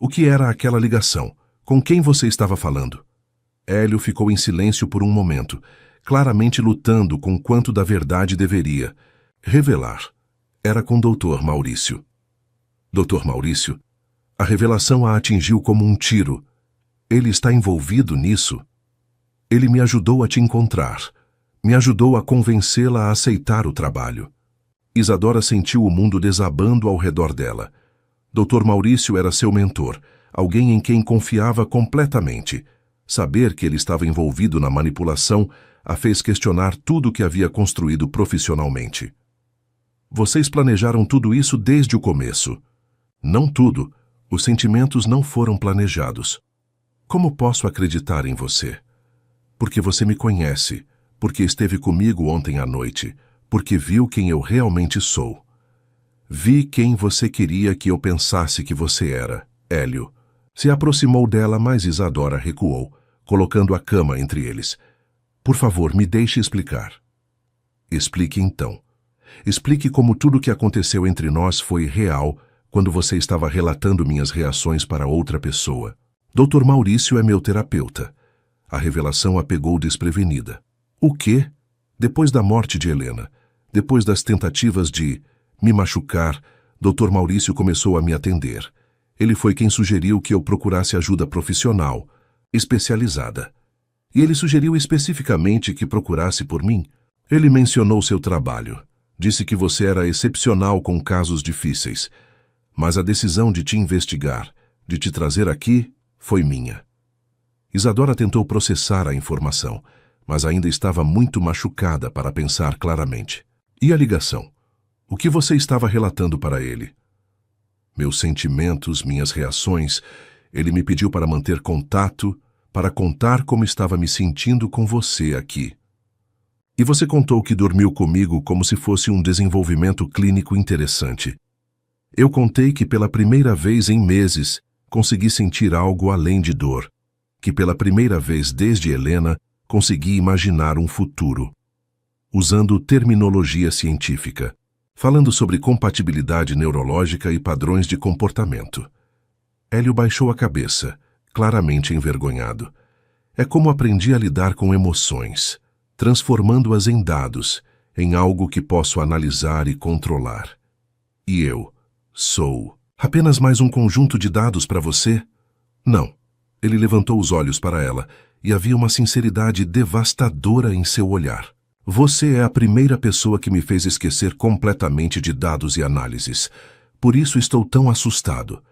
O que era aquela ligação? Com quem você estava falando? Hélio ficou em silêncio por um momento, claramente lutando com quanto da verdade deveria revelar. Era com Dr. Maurício. Dr. Maurício? A revelação a atingiu como um tiro. Ele está envolvido nisso? Ele me ajudou a te encontrar. Me ajudou a convencê-la a aceitar o trabalho. Isadora sentiu o mundo desabando ao redor dela. Dr. Maurício era seu mentor, alguém em quem confiava completamente. Saber que ele estava envolvido na manipulação a fez questionar tudo o que havia construído profissionalmente. Vocês planejaram tudo isso desde o começo. Não tudo. Os sentimentos não foram planejados. Como posso acreditar em você? Porque você me conhece, porque esteve comigo ontem à noite, porque viu quem eu realmente sou. Vi quem você queria que eu pensasse que você era, Hélio. Se aproximou dela, mas Isadora recuou, colocando a cama entre eles. Por favor, me deixe explicar. Explique então. Explique como tudo o que aconteceu entre nós foi real quando você estava relatando minhas reações para outra pessoa. Dr. Maurício é meu terapeuta. A revelação a pegou desprevenida. O quê? Depois da morte de Helena, depois das tentativas de me machucar, Dr. Maurício começou a me atender. Ele foi quem sugeriu que eu procurasse ajuda profissional, especializada. E ele sugeriu especificamente que procurasse por mim. Ele mencionou seu trabalho. Disse que você era excepcional com casos difíceis. Mas a decisão de te investigar, de te trazer aqui, foi minha. Isadora tentou processar a informação, mas ainda estava muito machucada para pensar claramente. E a ligação? O que você estava relatando para ele? Meus sentimentos, minhas reações. Ele me pediu para manter contato, para contar como estava me sentindo com você aqui. E você contou que dormiu comigo como se fosse um desenvolvimento clínico interessante. Eu contei que pela primeira vez em meses consegui sentir algo além de dor, que pela primeira vez desde Helena consegui imaginar um futuro. Usando terminologia científica, falando sobre compatibilidade neurológica e padrões de comportamento. Hélio baixou a cabeça, claramente envergonhado. É como aprendi a lidar com emoções, transformando-as em dados, em algo que posso analisar e controlar. E eu sou apenas mais um conjunto de dados para você? Não. Ele levantou os olhos para ela, e havia uma sinceridade devastadora em seu olhar. Você é a primeira pessoa que me fez esquecer completamente de dados e análises. Por isso estou tão assustado.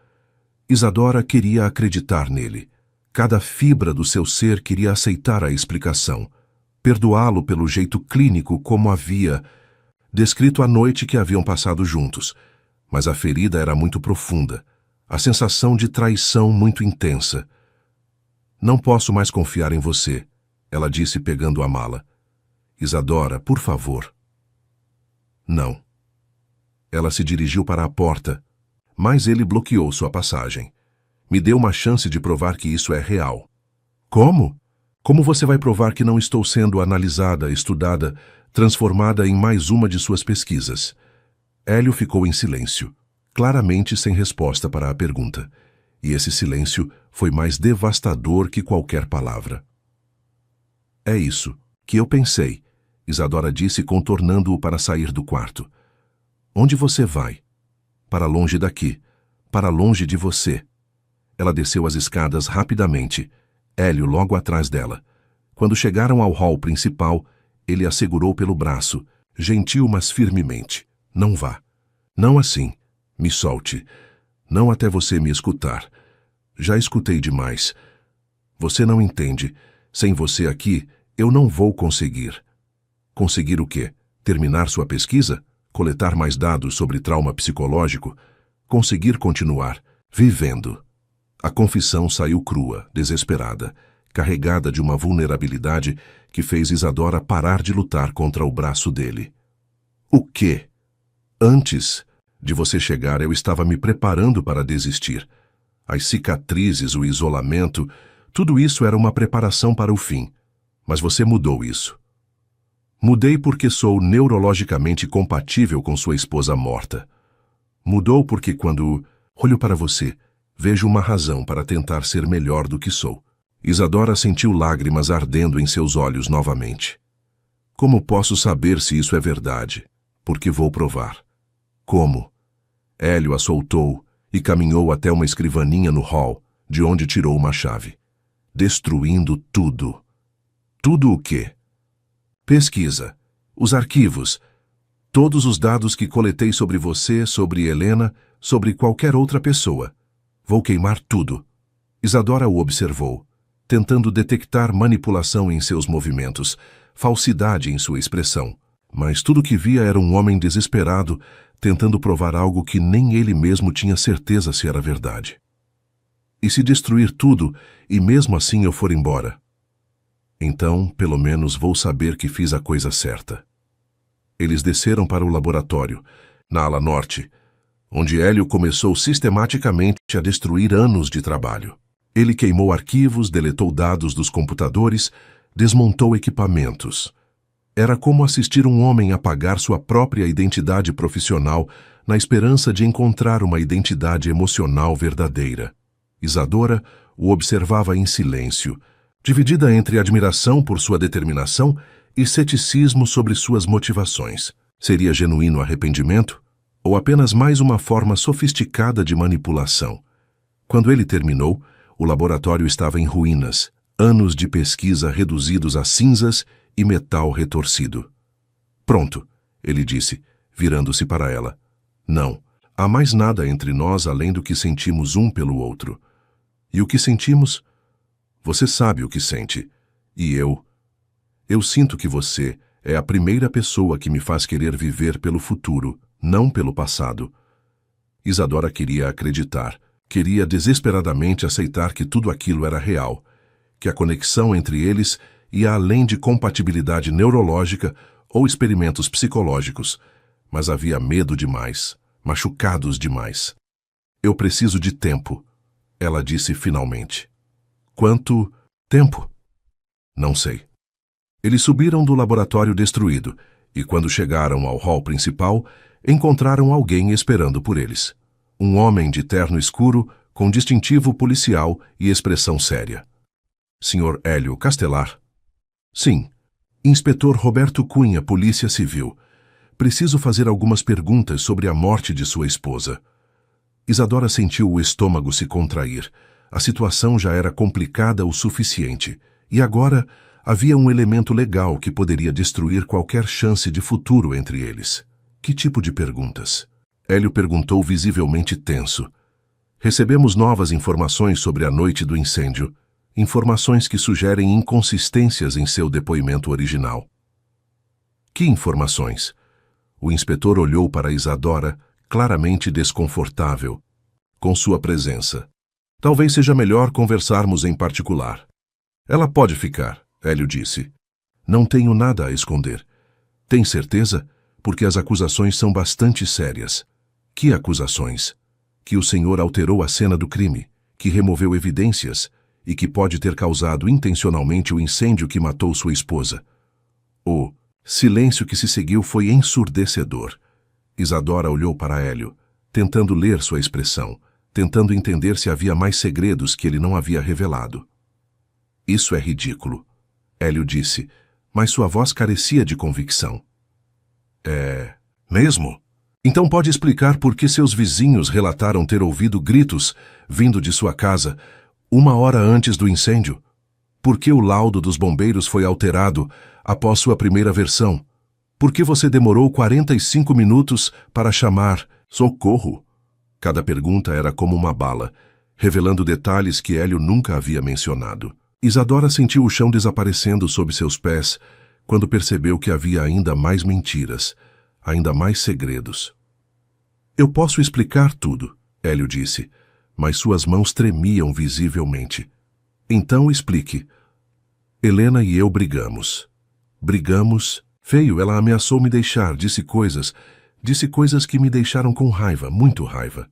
Isadora queria acreditar nele. Cada fibra do seu ser queria aceitar a explicação, perdoá-lo pelo jeito clínico como havia descrito a noite que haviam passado juntos. Mas a ferida era muito profunda, a sensação de traição muito intensa. Não posso mais confiar em você, ela disse pegando a mala. Isadora, por favor. Não. Ela se dirigiu para a porta, mas ele bloqueou sua passagem. Me deu uma chance de provar que isso é real. Como? Como você vai provar que não estou sendo analisada, estudada, transformada em mais uma de suas pesquisas? Hélio ficou em silêncio, claramente sem resposta para a pergunta. E esse silêncio foi mais devastador que qualquer palavra. É isso que eu pensei, Isadora disse, contornando-o para sair do quarto. Onde você vai? Para longe daqui, para longe de você. Ela desceu as escadas rapidamente, Hélio logo atrás dela. Quando chegaram ao hall principal, ele a segurou pelo braço, gentil mas firmemente. Não vá. Não assim. Me solte. Não até você me escutar. Já escutei demais. Você não entende. Sem você aqui, eu não vou conseguir. Conseguir o quê? Terminar sua pesquisa? Coletar mais dados sobre trauma psicológico? Conseguir continuar vivendo. A confissão saiu crua, desesperada, carregada de uma vulnerabilidade que fez Isadora parar de lutar contra o braço dele. O quê? Antes de você chegar, eu estava me preparando para desistir. As cicatrizes, o isolamento, tudo isso era uma preparação para o fim. Mas você mudou isso. Mudei porque sou neurologicamente compatível com sua esposa morta. Mudou porque quando olho para você, vejo uma razão para tentar ser melhor do que sou. Isadora sentiu lágrimas ardendo em seus olhos novamente. Como posso saber se isso é verdade? Porque vou provar. Como? Hélio a soltou e caminhou até uma escrivaninha no hall, de onde tirou uma chave. Destruindo tudo. Tudo o quê? Pesquisa. Os arquivos. Todos os dados que coletei sobre você, sobre Helena, sobre qualquer outra pessoa. Vou queimar tudo. Isadora o observou, tentando detectar manipulação em seus movimentos, falsidade em sua expressão. Mas tudo que via era um homem desesperado, tentando provar algo que nem ele mesmo tinha certeza se era verdade. E se destruir tudo, e mesmo assim eu for embora? Então, pelo menos vou saber que fiz a coisa certa. Eles desceram para o laboratório, na ala norte, onde Hélio começou sistematicamente a destruir anos de trabalho. Ele queimou arquivos, deletou dados dos computadores, desmontou equipamentos. Era como assistir um homem apagar sua própria identidade profissional na esperança de encontrar uma identidade emocional verdadeira. Isadora o observava em silêncio, dividida entre admiração por sua determinação e ceticismo sobre suas motivações. Seria genuíno arrependimento? Ou apenas mais uma forma sofisticada de manipulação? Quando ele terminou, o laboratório estava em ruínas, anos de pesquisa reduzidos a cinzas e metal retorcido. Pronto, ele disse, virando-se para ela. Não, há mais nada entre nós além do que sentimos um pelo outro. E o que sentimos? Você sabe o que sente. E eu? Eu sinto que você é a primeira pessoa que me faz querer viver pelo futuro, não pelo passado. Isadora queria acreditar, queria desesperadamente aceitar que tudo aquilo era real, que a conexão entre eles ia além de compatibilidade neurológica ou experimentos psicológicos, mas havia medo demais, machucados demais. Eu preciso de tempo, ela disse finalmente. Quanto tempo? Não sei. Eles subiram do laboratório destruído e, quando chegaram ao hall principal, encontraram alguém esperando por eles. Um homem de terno escuro, com distintivo policial e expressão séria. Sr. Hélio Castelar? Sim. Inspetor Roberto Cunha, Polícia Civil. Preciso fazer algumas perguntas sobre a morte de sua esposa. Isadora sentiu o estômago se contrair. A situação já era complicada o suficiente. E agora havia um elemento legal que poderia destruir qualquer chance de futuro entre eles. Que tipo de perguntas? Hélio perguntou visivelmente tenso. Recebemos novas informações sobre a noite do incêndio. Informações que sugerem inconsistências em seu depoimento original. Que informações? O inspetor olhou para Isadora, claramente desconfortável, com sua presença. Talvez seja melhor conversarmos em particular. Ela pode ficar, Hélio disse. Não tenho nada a esconder. Tem certeza? Porque as acusações são bastante sérias. Que acusações? Que o senhor alterou a cena do crime, que removeu evidências e que pode ter causado intencionalmente o incêndio que matou sua esposa. O silêncio que se seguiu foi ensurdecedor. Isadora olhou para Hélio, tentando ler sua expressão, tentando entender se havia mais segredos que ele não havia revelado. Isso é ridículo, Hélio disse, mas sua voz carecia de convicção. É mesmo? Então pode explicar por que seus vizinhos relataram ter ouvido gritos vindo de sua casa 1 hora antes do incêndio? Por que o laudo dos bombeiros foi alterado após sua primeira versão? Por que você demorou 45 minutos para chamar socorro? Cada pergunta era como uma bala, revelando detalhes que Hélio nunca havia mencionado. Isadora sentiu o chão desaparecendo sob seus pés quando percebeu que havia ainda mais mentiras, ainda mais segredos. Eu posso explicar tudo, Hélio disse, mas suas mãos tremiam visivelmente. Então explique. Helena e eu brigamos. Brigamos? Feio, ela ameaçou me deixar, disse coisas que me deixaram com raiva, muito raiva.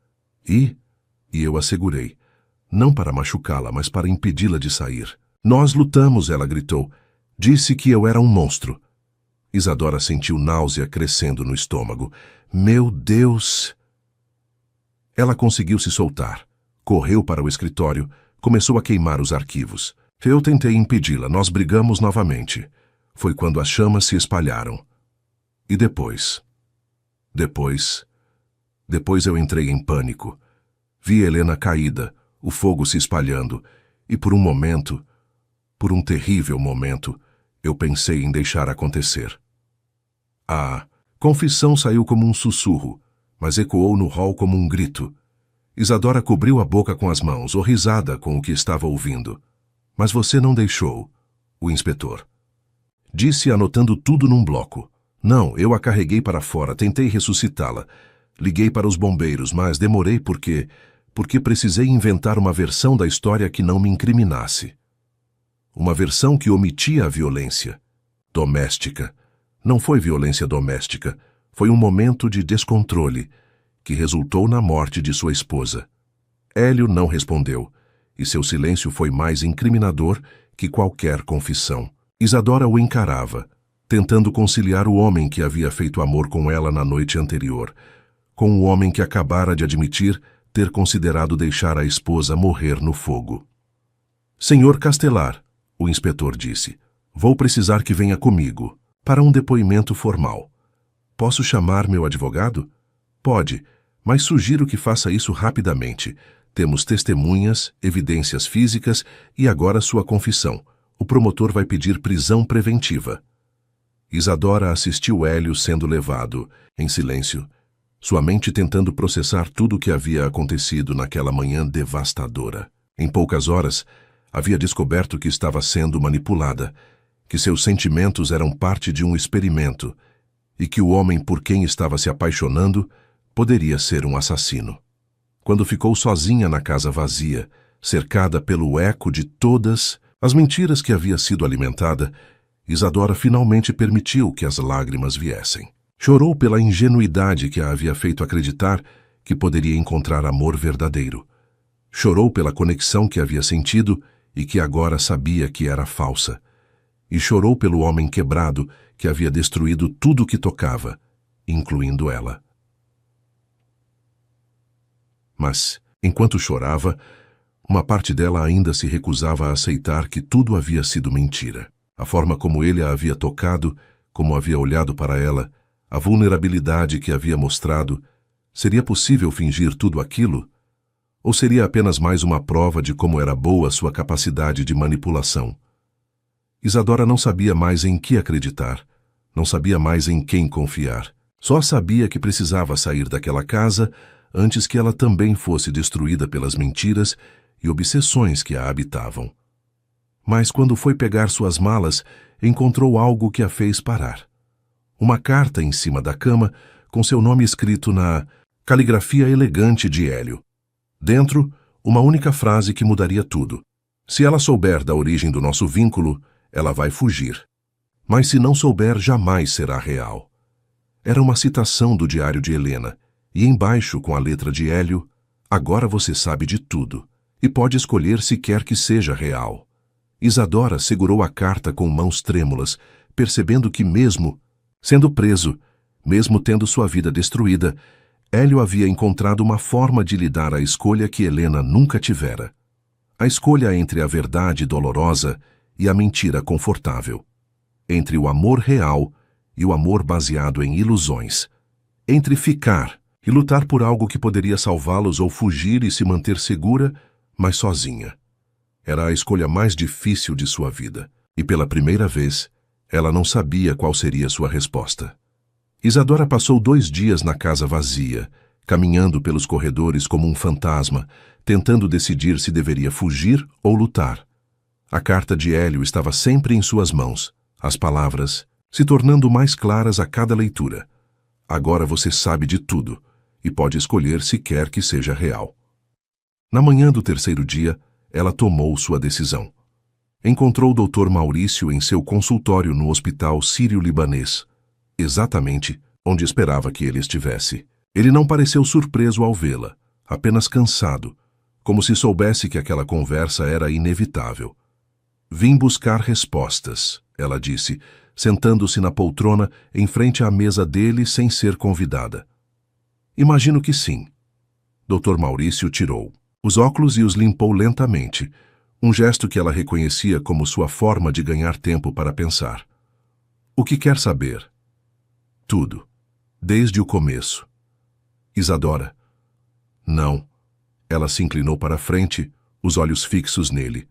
E eu assegurei. Não para machucá-la, mas para impedi-la de sair. Nós lutamos, ela gritou. Disse que eu era um monstro. Isadora sentiu náusea crescendo no estômago. Meu Deus! Ela conseguiu se soltar. Correu para o escritório, começou a queimar os arquivos. Eu tentei impedi-la, nós brigamos novamente. Foi quando as chamas se espalharam. E depois eu entrei em pânico. Vi Helena caída, o fogo se espalhando, e por um terrível momento, eu pensei em deixar acontecer. A confissão saiu como um sussurro, mas ecoou no hall como um grito. Isadora cobriu a boca com as mãos, horrorizada com o que estava ouvindo. Mas você não deixou, o inspetor disse, anotando tudo num bloco. Não, eu a carreguei para fora, tentei ressuscitá-la. Liguei para os bombeiros, mas demorei porque precisei inventar uma versão da história que não me incriminasse. Uma versão que omitia a violência doméstica. Não foi violência doméstica, foi um momento de descontrole que resultou na morte de sua esposa. Hélio não respondeu, e seu silêncio foi mais incriminador que qualquer confissão. Isadora o encarava, tentando conciliar o homem que havia feito amor com ela na noite anterior, com o homem que acabara de admitir ter considerado deixar a esposa morrer no fogo. Senhor Castelar, o inspetor disse, vou precisar que venha comigo, para um depoimento formal. Posso chamar meu advogado? Pode, mas sugiro que faça isso rapidamente. Temos testemunhas, evidências físicas e agora sua confissão. O promotor vai pedir prisão preventiva. Isadora assistiu Hélio sendo levado, em silêncio, sua mente tentando processar tudo o que havia acontecido naquela manhã devastadora. Em poucas horas, havia descoberto que estava sendo manipulada, que seus sentimentos eram parte de um experimento e que o homem por quem estava se apaixonando poderia ser um assassino. Quando ficou sozinha na casa vazia, cercada pelo eco de todas as mentiras que havia sido alimentada, Isadora finalmente permitiu que as lágrimas viessem. Chorou pela ingenuidade que a havia feito acreditar que poderia encontrar amor verdadeiro. Chorou pela conexão que havia sentido e que agora sabia que era falsa. E chorou pelo homem quebrado que havia destruído tudo o que tocava, incluindo ela. Mas, enquanto chorava, uma parte dela ainda se recusava a aceitar que tudo havia sido mentira. A forma como ele a havia tocado, como havia olhado para ela, a vulnerabilidade que havia mostrado, seria possível fingir tudo aquilo? Ou seria apenas mais uma prova de como era boa sua capacidade de manipulação? Isadora não sabia mais em que acreditar, não sabia mais em quem confiar. Só sabia que precisava sair daquela casa antes que ela também fosse destruída pelas mentiras e obsessões que a habitavam. Mas quando foi pegar suas malas, encontrou algo que a fez parar. Uma carta em cima da cama, com seu nome escrito na caligrafia elegante de Hélio. Dentro, uma única frase que mudaria tudo. Se ela souber da origem do nosso vínculo, ela vai fugir. Mas se não souber, jamais será real. Era uma citação do diário de Helena, e embaixo, com a letra de Hélio, agora você sabe de tudo, e pode escolher se quer que seja real. Isadora segurou a carta com mãos trêmulas, percebendo que mesmo sendo preso, mesmo tendo sua vida destruída, Hélio havia encontrado uma forma de lhe dar a escolha que Helena nunca tivera. A escolha entre a verdade dolorosa e a mentira confortável. Entre o amor real e o amor baseado em ilusões. Entre ficar e lutar por algo que poderia salvá-los ou fugir e se manter segura, mas sozinha. Era a escolha mais difícil de sua vida, e pela primeira vez, ela não sabia qual seria sua resposta. Isadora passou 2 dias na casa vazia, caminhando pelos corredores como um fantasma, tentando decidir se deveria fugir ou lutar. A carta de Hélio estava sempre em suas mãos, as palavras se tornando mais claras a cada leitura. Agora você sabe de tudo, e pode escolher se quer que seja real. Na manhã do 3º dia, ela tomou sua decisão. Encontrou o Dr. Maurício em seu consultório no Hospital Sírio-Libanês, exatamente onde esperava que ele estivesse. Ele não pareceu surpreso ao vê-la, apenas cansado, como se soubesse que aquela conversa era inevitável. Vim buscar respostas, ela disse, sentando-se na poltrona em frente à mesa dele sem ser convidada. Imagino que sim. Dr. Maurício tirou os óculos e os limpou lentamente, um gesto que ela reconhecia como sua forma de ganhar tempo para pensar. O que quer saber? Tudo. Desde o começo. Isadora. Não. Ela se inclinou para a frente, os olhos fixos nele.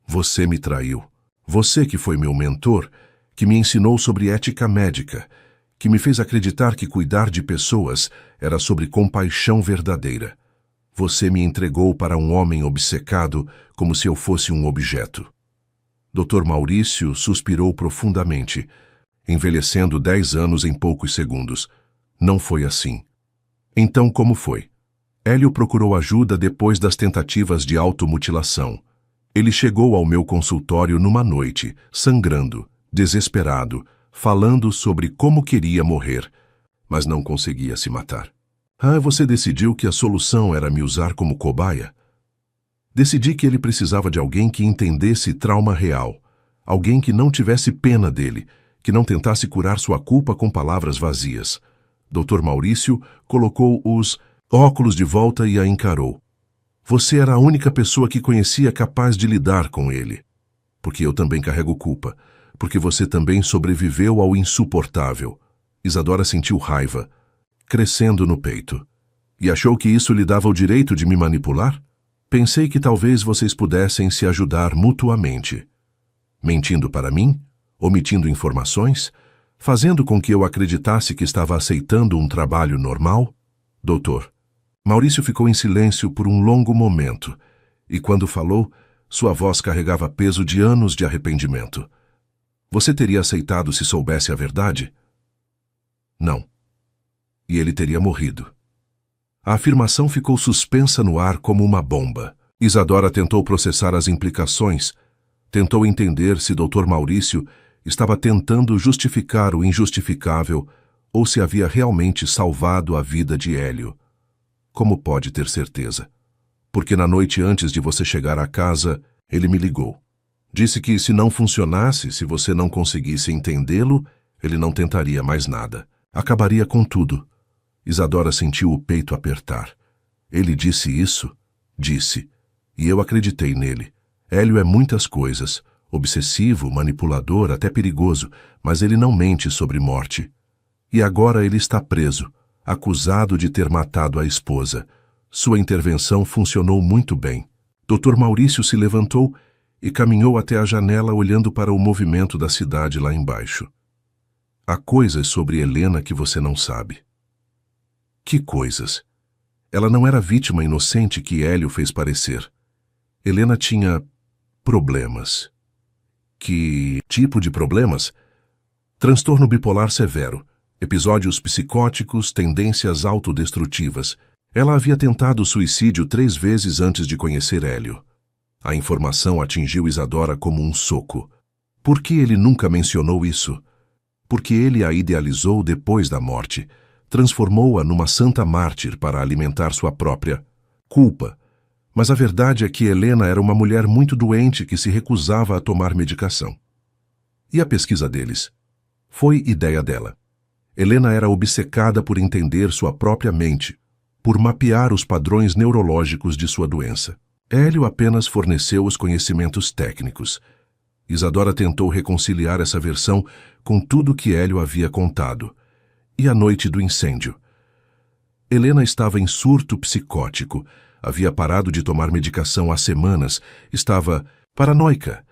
Você me traiu. Você que foi meu mentor, que me ensinou sobre ética médica, que me fez acreditar que cuidar de pessoas era sobre compaixão verdadeira. Você me entregou para um homem obcecado como se eu fosse um objeto. Dr. Maurício suspirou profundamente, envelhecendo 10 anos em poucos segundos. Não foi assim. Então como foi? Hélio procurou ajuda depois das tentativas de automutilação. Ele chegou ao meu consultório numa noite, sangrando, desesperado, falando sobre como queria morrer, mas não conseguia se matar. Você decidiu que a solução era me usar como cobaia? Decidi que ele precisava de alguém que entendesse trauma real, alguém que não tivesse pena dele, que não tentasse curar sua culpa com palavras vazias. Dr. Maurício colocou os óculos de volta e a encarou. Você era a única pessoa que conhecia capaz de lidar com ele. Porque eu também carrego culpa. Porque você também sobreviveu ao insuportável. Isadora sentiu raiva, crescendo no peito. E achou que isso lhe dava o direito de me manipular? Pensei que talvez vocês pudessem se ajudar mutuamente. Mentindo para mim? Omitindo informações? Fazendo com que eu acreditasse que estava aceitando um trabalho normal? Doutor. Maurício ficou em silêncio por um longo momento, e quando falou, sua voz carregava peso de anos de arrependimento. Você teria aceitado se soubesse a verdade? Não. E ele teria morrido. A afirmação ficou suspensa no ar como uma bomba. Isadora tentou processar as implicações, tentou entender se Dr. Maurício estava tentando justificar o injustificável ou se havia realmente salvado a vida de Hélio. Como pode ter certeza? Porque na noite antes de você chegar à casa, ele me ligou. Disse que se não funcionasse, se você não conseguisse entendê-lo, ele não tentaria mais nada. Acabaria com tudo. Isadora sentiu o peito apertar. Ele disse isso? Disse. E eu acreditei nele. Hélio é muitas coisas. Obsessivo, manipulador, até perigoso, mas ele não mente sobre morte. E agora ele está preso, acusado de ter matado a esposa. Sua intervenção funcionou muito bem. Dr. Maurício se levantou e caminhou até a janela olhando para o movimento da cidade lá embaixo. Há coisas sobre Helena que você não sabe. Que coisas? Ela não era a vítima inocente que Hélio fez parecer. Helena tinha problemas. Que tipo de problemas? Transtorno bipolar severo, episódios psicóticos, tendências autodestrutivas. Ela havia tentado suicídio 3 vezes antes de conhecer Hélio. A informação atingiu Isadora como um soco. Por que ele nunca mencionou isso? Porque ele a idealizou depois da morte, transformou-a numa santa mártir para alimentar sua própria culpa. Mas a verdade é que Helena era uma mulher muito doente que se recusava a tomar medicação. E a pesquisa deles? Foi ideia dela. Helena era obcecada por entender sua própria mente, por mapear os padrões neurológicos de sua doença. Hélio apenas forneceu os conhecimentos técnicos. Isadora tentou reconciliar essa versão com tudo que Hélio havia contado. E a noite do incêndio? Helena estava em surto psicótico. Havia parado de tomar medicação há semanas. Estava paranoica.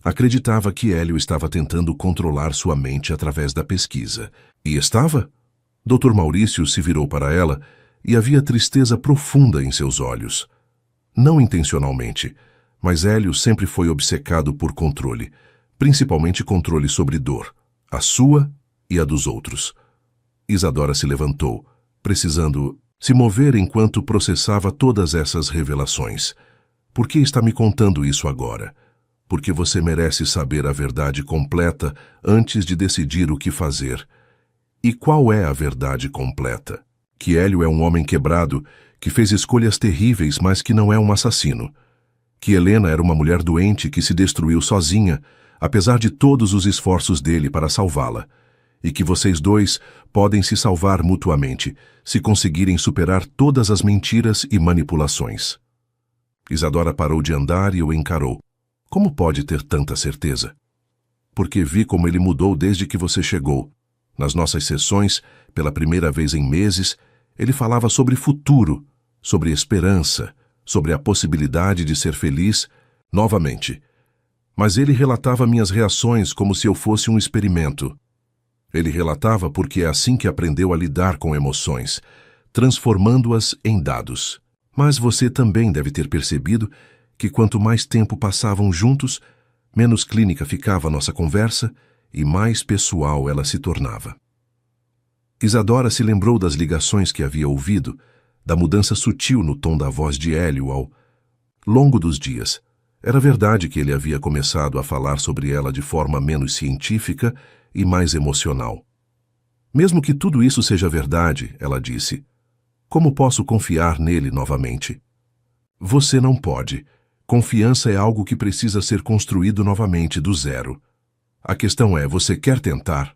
Acreditava que Hélio estava tentando controlar sua mente através da pesquisa. E estava? Dr. Maurício se virou para ela e havia tristeza profunda em seus olhos. Não intencionalmente, mas Hélio sempre foi obcecado por controle, principalmente controle sobre dor, a sua e a dos outros. Isadora se levantou, precisando se mover enquanto processava todas essas revelações. Por que está me contando isso agora? Porque você merece saber a verdade completa antes de decidir o que fazer. E qual é a verdade completa? Que Hélio é um homem quebrado, que fez escolhas terríveis, mas que não é um assassino. Que Helena era uma mulher doente que se destruiu sozinha, apesar de todos os esforços dele para salvá-la. e que vocês dois podem se salvar mutuamente se conseguirem superar todas as mentiras e manipulações. Isadora parou de andar e o encarou. Como pode ter tanta certeza? Porque vi como ele mudou desde que você chegou. Nas nossas sessões, pela primeira vez em meses, ele falava sobre futuro, sobre esperança, sobre a possibilidade de ser feliz novamente. Mas ele relatava minhas reações como se eu fosse um experimento. Ele relatava porque é assim que aprendeu a lidar com emoções, transformando-as em dados. Mas você também deve ter percebido que quanto mais tempo passavam juntos, menos clínica ficava a nossa conversa e mais pessoal ela se tornava. Isadora se lembrou das ligações que havia ouvido, da mudança sutil no tom da voz de Hélio ao longo dos dias. Era verdade que ele havia começado a falar sobre ela de forma menos científica e mais emocional. Mesmo que tudo isso seja verdade, ela disse, como posso confiar nele novamente? Você não pode. Confiança é algo que precisa ser construído novamente do zero. A questão é, você quer tentar?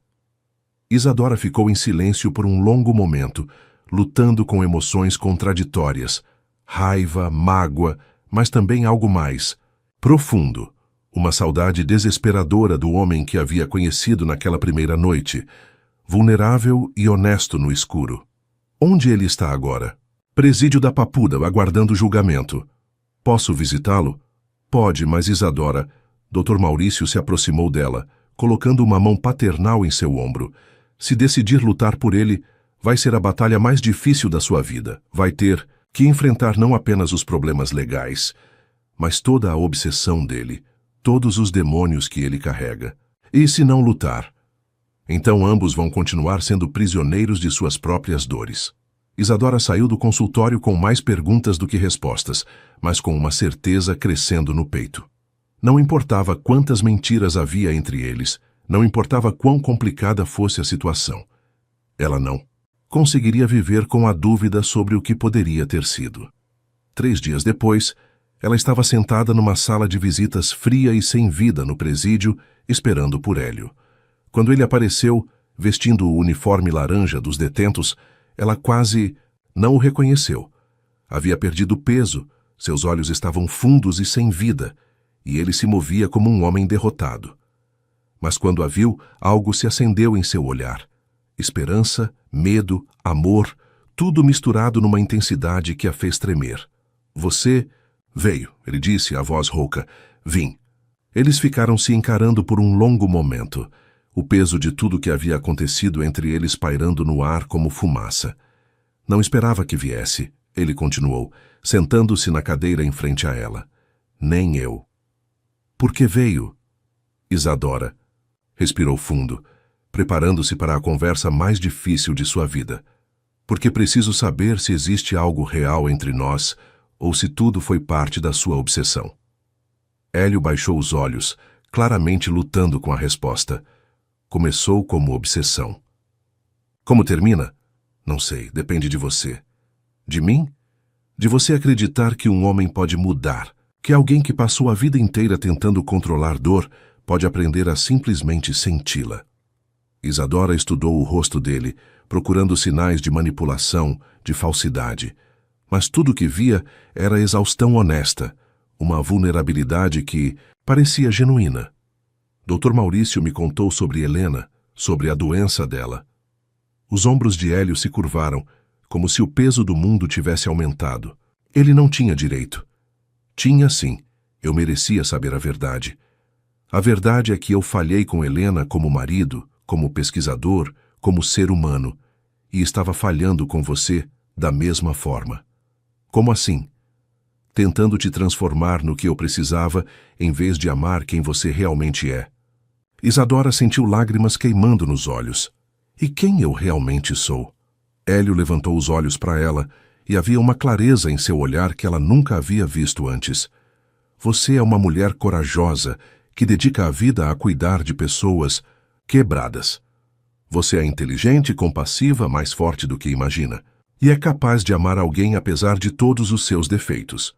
Isadora ficou em silêncio por um longo momento, lutando com emoções contraditórias, raiva, mágoa, mas também algo mais profundo, uma saudade desesperadora do homem que havia conhecido naquela primeira noite, vulnerável e honesto no escuro. Onde ele está agora? Presídio da Papuda, aguardando julgamento. Posso visitá-lo? Pode, mas Isadora... Dr. Maurício se aproximou dela, colocando uma mão paternal em seu ombro. Se decidir lutar por ele, vai ser a batalha mais difícil da sua vida. Vai ter que enfrentar não apenas os problemas legais, mas toda a obsessão dele, todos os demônios que ele carrega. E se não lutar? Então ambos vão continuar sendo prisioneiros de suas próprias dores. Isadora saiu do consultório com mais perguntas do que respostas, mas com uma certeza crescendo no peito. Não importava quantas mentiras havia entre eles, não importava quão complicada fosse a situação. Ela não conseguiria viver com a dúvida sobre o que poderia ter sido. 3 dias depois, ela estava sentada numa sala de visitas fria e sem vida no presídio, esperando por Hélio. Quando ele apareceu, vestindo o uniforme laranja dos detentos, ela quase não o reconheceu. Havia perdido peso, seus olhos estavam fundos e sem vida, e ele se movia como um homem derrotado. Mas quando a viu, algo se acendeu em seu olhar. Esperança, medo, amor, tudo misturado numa intensidade que a fez tremer. Você veio, ele disse, a voz rouca. Vim. Eles ficaram se encarando por um longo momento, o peso de tudo que havia acontecido entre eles pairando no ar como fumaça. Não esperava que viesse, ele continuou, sentando-se na cadeira em frente a ela. Nem eu. Por que veio? Isadora respirou fundo, preparando-se para a conversa mais difícil de sua vida. Porque preciso saber se existe algo real entre nós ou se tudo foi parte da sua obsessão. Hélio baixou os olhos, claramente lutando com a resposta. Começou como obsessão. Como termina? Não sei, depende de você. De mim? De você acreditar que um homem pode mudar, que alguém que passou a vida inteira tentando controlar dor pode aprender a simplesmente senti-la. Isadora estudou o rosto dele, procurando sinais de manipulação, de falsidade. Mas tudo o que via era exaustão honesta, uma vulnerabilidade que parecia genuína. Dr. Maurício me contou sobre Helena, sobre a doença dela. Os ombros de Hélio se curvaram, como se o peso do mundo tivesse aumentado. Ele não tinha direito. Tinha sim, eu merecia saber a verdade. A verdade é que eu falhei com Helena como marido, como pesquisador, como ser humano, e estava falhando com você da mesma forma. Como assim? Tentando te transformar no que eu precisava, em vez de amar quem você realmente é. Isadora sentiu lágrimas queimando nos olhos. E quem eu realmente sou? Hélio levantou os olhos para ela, e havia uma clareza em seu olhar que ela nunca havia visto antes. Você é uma mulher corajosa, que dedica a vida a cuidar de pessoas quebradas. Você é inteligente, compassiva, mais forte do que imagina, e é capaz de amar alguém apesar de todos os seus defeitos.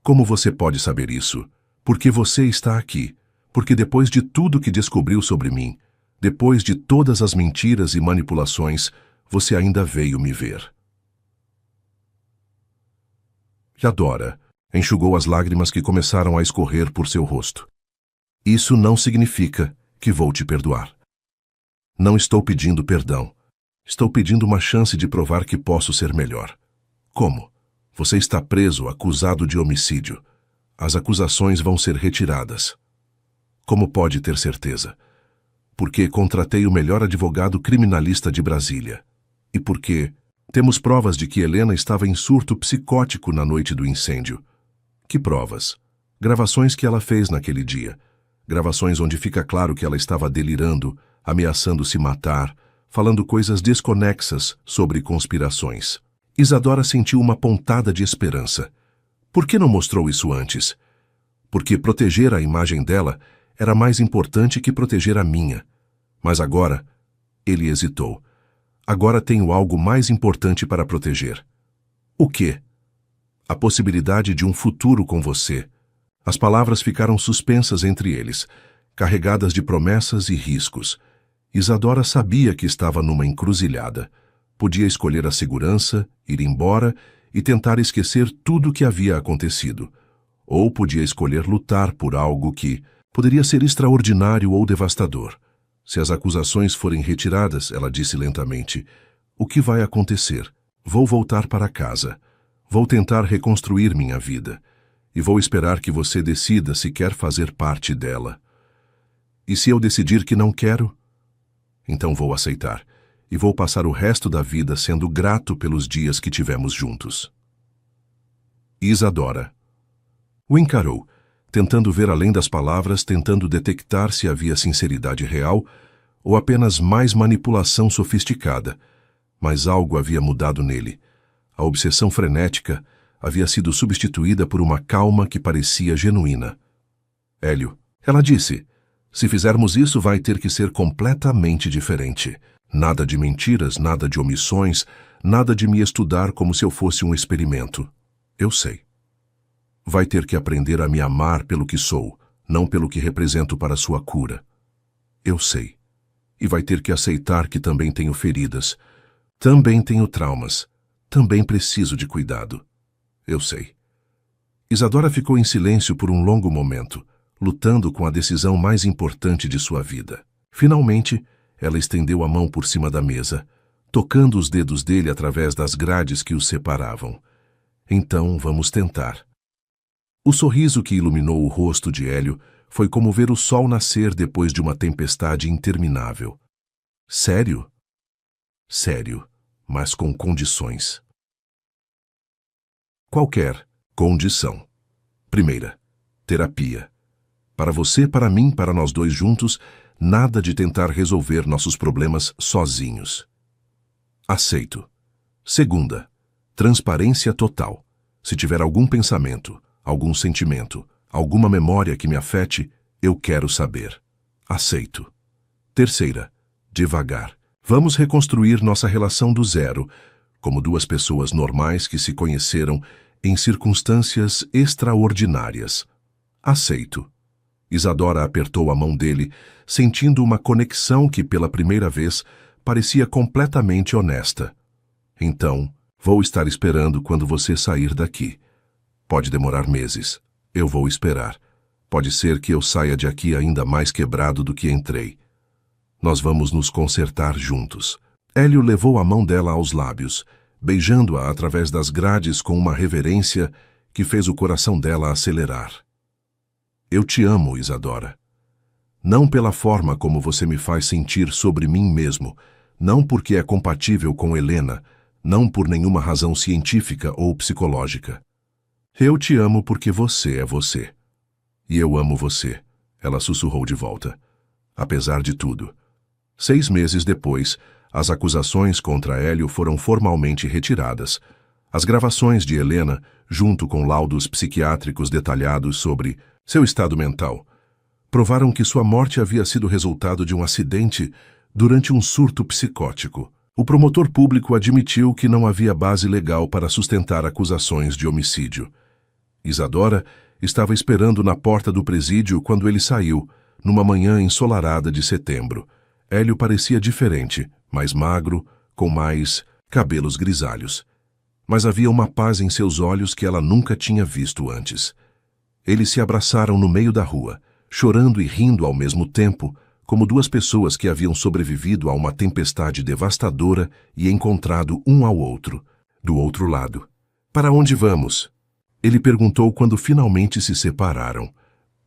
Como você pode saber isso? Porque você está aqui. Porque depois de tudo que descobriu sobre mim, Depois de todas as mentiras e manipulações, você ainda veio me ver. Isadora enxugou as lágrimas que começaram a escorrer por seu rosto. Isso não significa que vou te perdoar. Não estou pedindo perdão. Estou pedindo uma chance de provar que posso ser melhor. Como? Você está preso, acusado de homicídio. As acusações vão ser retiradas. Como pode ter certeza? Porque contratei o melhor advogado criminalista de Brasília. E porque temos provas de que Helena estava em surto psicótico na noite do incêndio. Que provas? Gravações que ela fez naquele dia. Gravações onde fica claro que ela estava delirando, ameaçando se matar, falando coisas desconexas sobre conspirações. Isadora sentiu uma pontada de esperança. Por que não mostrou isso antes? Porque proteger a imagem dela era mais importante que proteger a minha. Mas agora, ele hesitou. Agora tenho algo mais importante para proteger. O quê? A possibilidade de um futuro com você. As palavras ficaram suspensas entre eles, carregadas de promessas e riscos. Isadora sabia que estava numa encruzilhada. Podia escolher a segurança, ir embora e tentar esquecer tudo o que havia acontecido. Ou podia escolher lutar por algo que poderia ser extraordinário ou devastador. Se as acusações forem retiradas, ela disse lentamente, o que vai acontecer? Vou voltar para casa. Vou tentar reconstruir minha vida. E vou esperar que você decida se quer fazer parte dela. E se eu decidir que não quero? Então vou aceitar. E vou passar o resto da vida sendo grato pelos dias que tivemos juntos. Isadora o encarou, tentando ver além das palavras, tentando detectar se havia sinceridade real ou apenas mais manipulação sofisticada. Mas algo havia mudado nele. A obsessão frenética havia sido substituída por uma calma que parecia genuína. Hélio, ela disse, se fizermos isso vai ter que ser completamente diferente. Nada de mentiras, nada de omissões, nada de me estudar como se eu fosse um experimento. Eu sei. Vai ter que aprender a me amar pelo que sou, não pelo que represento para sua cura. Eu sei. E vai ter que aceitar que também tenho feridas, também tenho traumas, também preciso de cuidado. Eu sei. Isadora ficou em silêncio por um longo momento, lutando com a decisão mais importante de sua vida. Finalmente, ela estendeu a mão por cima da mesa, tocando os dedos dele através das grades que os separavam. Então, vamos tentar. O sorriso que iluminou o rosto de Hélio foi como ver o sol nascer depois de uma tempestade interminável. Sério? Sério, mas com condições. Qualquer condição. Primeira, terapia. Para você, para mim, para nós dois juntos, nada de tentar resolver nossos problemas sozinhos. Aceito. Segunda, transparência total. Se tiver algum pensamento, algum sentimento, alguma memória que me afete, eu quero saber. Aceito. Terceira, devagar. Vamos reconstruir nossa relação do zero, como duas pessoas normais que se conheceram em circunstâncias extraordinárias. Aceito. Isadora apertou a mão dele, sentindo uma conexão que, pela primeira vez, parecia completamente honesta. Então, vou estar esperando quando você sair daqui. Pode demorar meses. Eu vou esperar. Pode ser que eu saia de aqui ainda mais quebrado do que entrei. Nós vamos nos consertar juntos. Hélio levou a mão dela aos lábios, beijando-a através das grades com uma reverência que fez o coração dela acelerar. Eu te amo, Isadora. Não pela forma como você me faz sentir sobre mim mesmo, não porque é compatível com Helena, não por nenhuma razão científica ou psicológica. Eu te amo porque você é você. E eu amo você, ela sussurrou de volta. Apesar de tudo. 6 meses depois, as acusações contra Hélio foram formalmente retiradas. As gravações de Helena, junto com laudos psiquiátricos detalhados sobre seu estado mental, provaram que sua morte havia sido resultado de um acidente durante um surto psicótico. O promotor público admitiu que não havia base legal para sustentar acusações de homicídio. Isadora estava esperando na porta do presídio quando ele saiu, numa manhã ensolarada de setembro. Hélio parecia diferente, mais magro, com mais cabelos grisalhos. Mas havia uma paz em seus olhos que ela nunca tinha visto antes. Eles se abraçaram no meio da rua, chorando e rindo ao mesmo tempo, como duas pessoas que haviam sobrevivido a uma tempestade devastadora e encontrado um ao outro, do outro lado. Para onde vamos? Ele perguntou quando finalmente se separaram.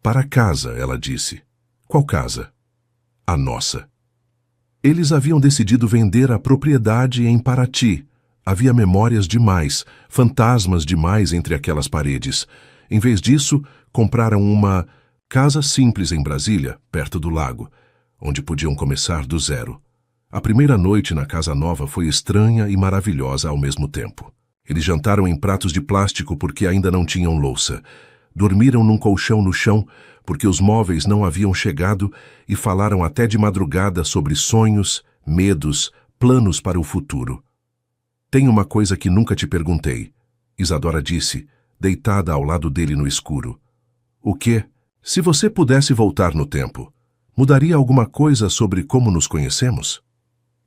Para casa, ela disse. Qual casa? A nossa. Eles haviam decidido vender a propriedade em Paraty. Havia memórias demais, fantasmas demais entre aquelas paredes. Em vez disso, compraram uma casa simples em Brasília, perto do lago, onde podiam começar do zero. A primeira noite na casa nova foi estranha e maravilhosa ao mesmo tempo. Eles jantaram em pratos de plástico porque ainda não tinham louça. Dormiram num colchão no chão porque os móveis não haviam chegado e falaram até de madrugada sobre sonhos, medos, planos para o futuro. Tem uma coisa que nunca te perguntei, Isadora disse, deitada ao lado dele no escuro. O quê? Se você pudesse voltar no tempo, mudaria alguma coisa sobre como nos conhecemos?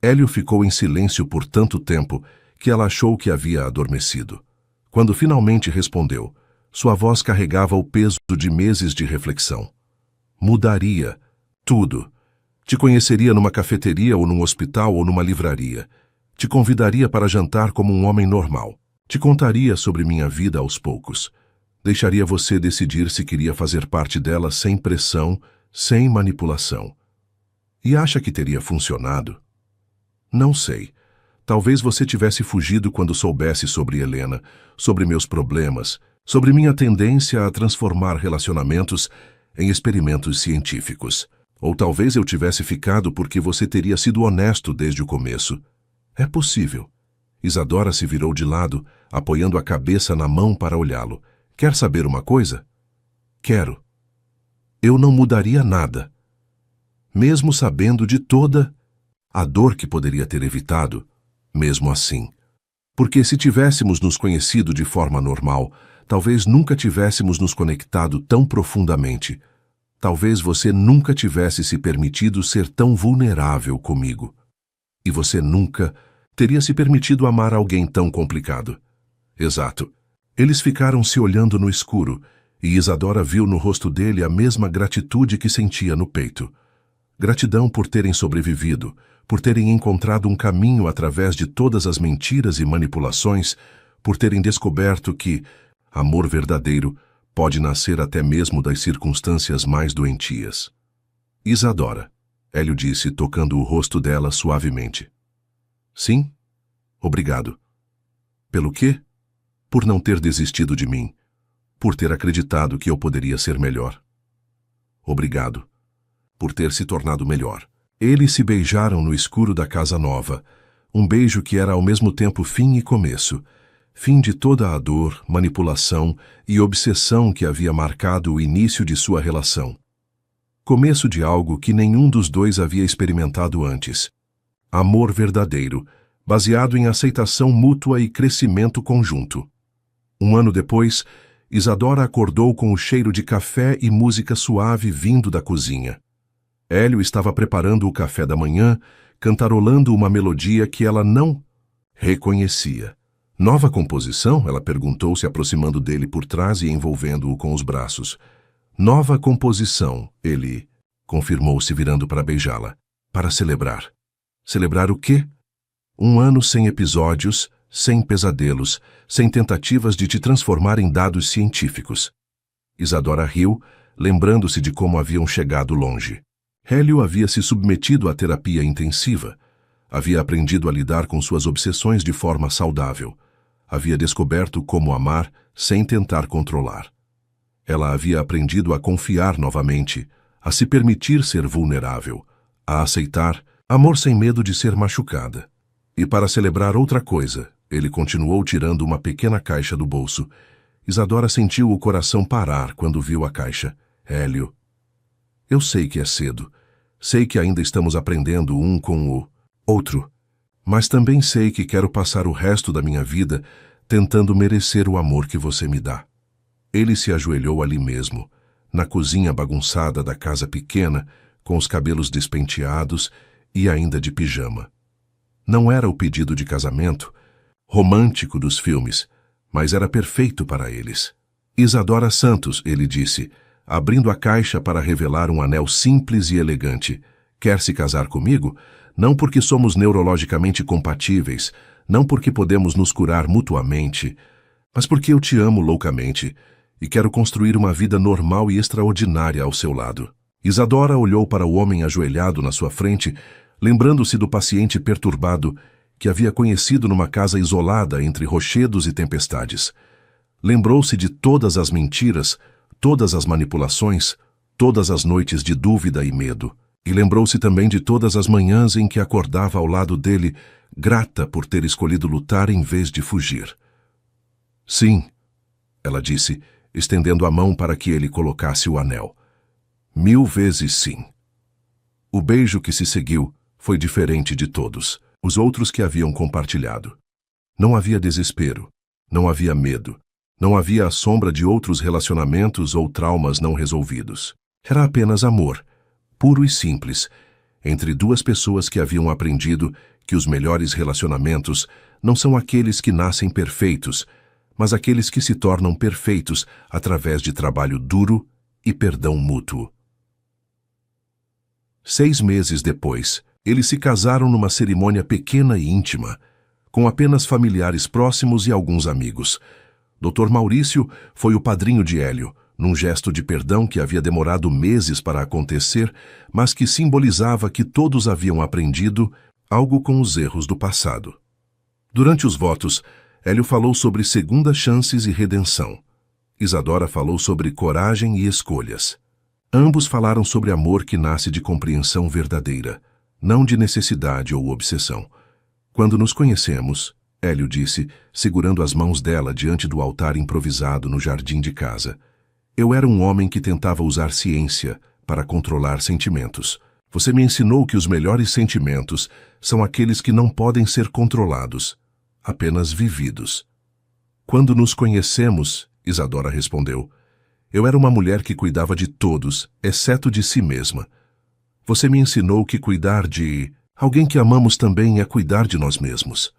Hélio ficou em silêncio por tanto tempo que ela achou que havia adormecido. Quando finalmente respondeu, sua voz carregava o peso de meses de reflexão. Mudaria. Tudo. Te conheceria numa cafeteria ou num hospital ou numa livraria. Te convidaria para jantar como um homem normal. Te contaria sobre minha vida aos poucos. Deixaria você decidir se queria fazer parte dela sem pressão, sem manipulação. E acha que teria funcionado? Não sei. Talvez você tivesse fugido quando soubesse sobre Helena, sobre meus problemas, sobre minha tendência a transformar relacionamentos em experimentos científicos. Ou talvez eu tivesse ficado porque você teria sido honesto desde o começo. É possível. Isadora se virou de lado, apoiando a cabeça na mão para olhá-lo. Quer saber uma coisa? Quero. Eu não mudaria nada. Mesmo sabendo de toda a dor que poderia ter evitado, mesmo assim. Porque se tivéssemos nos conhecido de forma normal, talvez nunca tivéssemos nos conectado tão profundamente. Talvez você nunca tivesse se permitido ser tão vulnerável comigo. E você nunca teria se permitido amar alguém tão complicado. Exato. Eles ficaram se olhando no escuro, e Isadora viu no rosto dele a mesma gratitude que sentia no peito. Gratidão por terem sobrevivido, por terem encontrado um caminho através de todas as mentiras e manipulações, por terem descoberto que amor verdadeiro pode nascer até mesmo das circunstâncias mais doentias. Isadora, Hélio disse, tocando o rosto dela suavemente. Sim? Obrigado. Pelo quê? Por não ter desistido de mim, por ter acreditado que eu poderia ser melhor. Obrigado. Por ter se tornado melhor. Eles se beijaram no escuro da casa nova, um beijo que era ao mesmo tempo fim e começo, fim de toda a dor, manipulação e obsessão que havia marcado o início de sua relação. Começo de algo que nenhum dos dois havia experimentado antes. Amor verdadeiro, baseado em aceitação mútua e crescimento conjunto. Um ano depois, Isadora acordou com o cheiro de café e música suave vindo da cozinha. Hélio estava preparando o café da manhã, cantarolando uma melodia que ela não reconhecia. Nova composição? Ela perguntou, se aproximando dele por trás e envolvendo-o com os braços. Nova composição, ele confirmou, se virando para beijá-la. Para celebrar. Celebrar o quê? Um ano sem episódios, sem pesadelos, sem tentativas de te transformar em dados científicos. Isadora riu, lembrando-se de como haviam chegado longe. Hélio havia se submetido à terapia intensiva. Havia aprendido a lidar com suas obsessões de forma saudável. Havia descoberto como amar sem tentar controlar. Ela havia aprendido a confiar novamente, a se permitir ser vulnerável, a aceitar amor sem medo de ser machucada. E para celebrar outra coisa, ele continuou tirando uma pequena caixa do bolso. Isadora sentiu o coração parar quando viu a caixa. Hélio. Eu sei que é cedo. Sei que ainda estamos aprendendo um com o outro. Mas também sei que quero passar o resto da minha vida tentando merecer o amor que você me dá. Ele se ajoelhou ali mesmo, na cozinha bagunçada da casa pequena, com os cabelos despenteados e ainda de pijama. Não era o pedido de casamento romântico dos filmes, mas era perfeito para eles. Isadora Santos, ele disse, abrindo a caixa para revelar um anel simples e elegante. Quer se casar comigo? Não porque somos neurologicamente compatíveis, não porque podemos nos curar mutuamente, mas porque eu te amo loucamente e quero construir uma vida normal e extraordinária ao seu lado. Isadora olhou para o homem ajoelhado na sua frente, lembrando-se do paciente perturbado que havia conhecido numa casa isolada entre rochedos e tempestades. Lembrou-se de todas as mentiras, todas as manipulações, todas as noites de dúvida e medo. E lembrou-se também de todas as manhãs em que acordava ao lado dele, grata por ter escolhido lutar em vez de fugir. Sim, ela disse, estendendo a mão para que ele colocasse o anel. 1000 vezes sim. O beijo que se seguiu foi diferente de todos os outros que haviam compartilhado. Não havia desespero, não havia medo, não havia a sombra de outros relacionamentos ou traumas não resolvidos. Era apenas amor, puro e simples, entre duas pessoas que haviam aprendido que os melhores relacionamentos não são aqueles que nascem perfeitos, mas aqueles que se tornam perfeitos através de trabalho duro e perdão mútuo. 6 meses depois, eles se casaram numa cerimônia pequena e íntima, com apenas familiares próximos e alguns amigos. Dr. Maurício foi o padrinho de Hélio, num gesto de perdão que havia demorado meses para acontecer, mas que simbolizava que todos haviam aprendido algo com os erros do passado. Durante os votos, Hélio falou sobre segundas chances e redenção. Isadora falou sobre coragem e escolhas. Ambos falaram sobre amor que nasce de compreensão verdadeira, não de necessidade ou obsessão. Quando nos conhecemos, Hélio disse, segurando as mãos dela diante do altar improvisado no jardim de casa, eu era um homem que tentava usar ciência para controlar sentimentos. Você me ensinou que os melhores sentimentos são aqueles que não podem ser controlados, apenas vividos. Quando nos conhecemos, Isadora respondeu, eu era uma mulher que cuidava de todos, exceto de si mesma. Você me ensinou que cuidar de alguém que amamos também é cuidar de nós mesmos.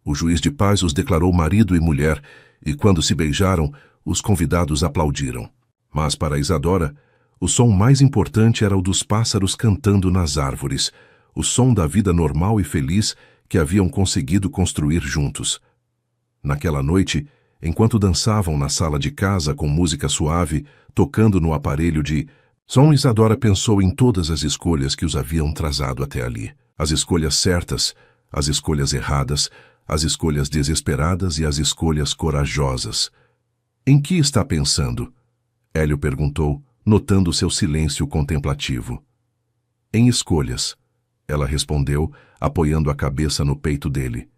O juiz de paz os declarou marido e mulher, e quando se beijaram, os convidados aplaudiram. Mas para Isadora, o som mais importante era o dos pássaros cantando nas árvores, o som da vida normal e feliz que haviam conseguido construir juntos. Naquela noite, enquanto dançavam na sala de casa com música suave, tocando no aparelho de som, Isadora pensou em todas as escolhas que os haviam trazado até ali. As escolhas certas, as escolhas erradas, as escolhas desesperadas e as escolhas corajosas. Em que está pensando? Hélio perguntou, notando seu silêncio contemplativo. Em escolhas, ela respondeu, apoiando a cabeça no peito dele.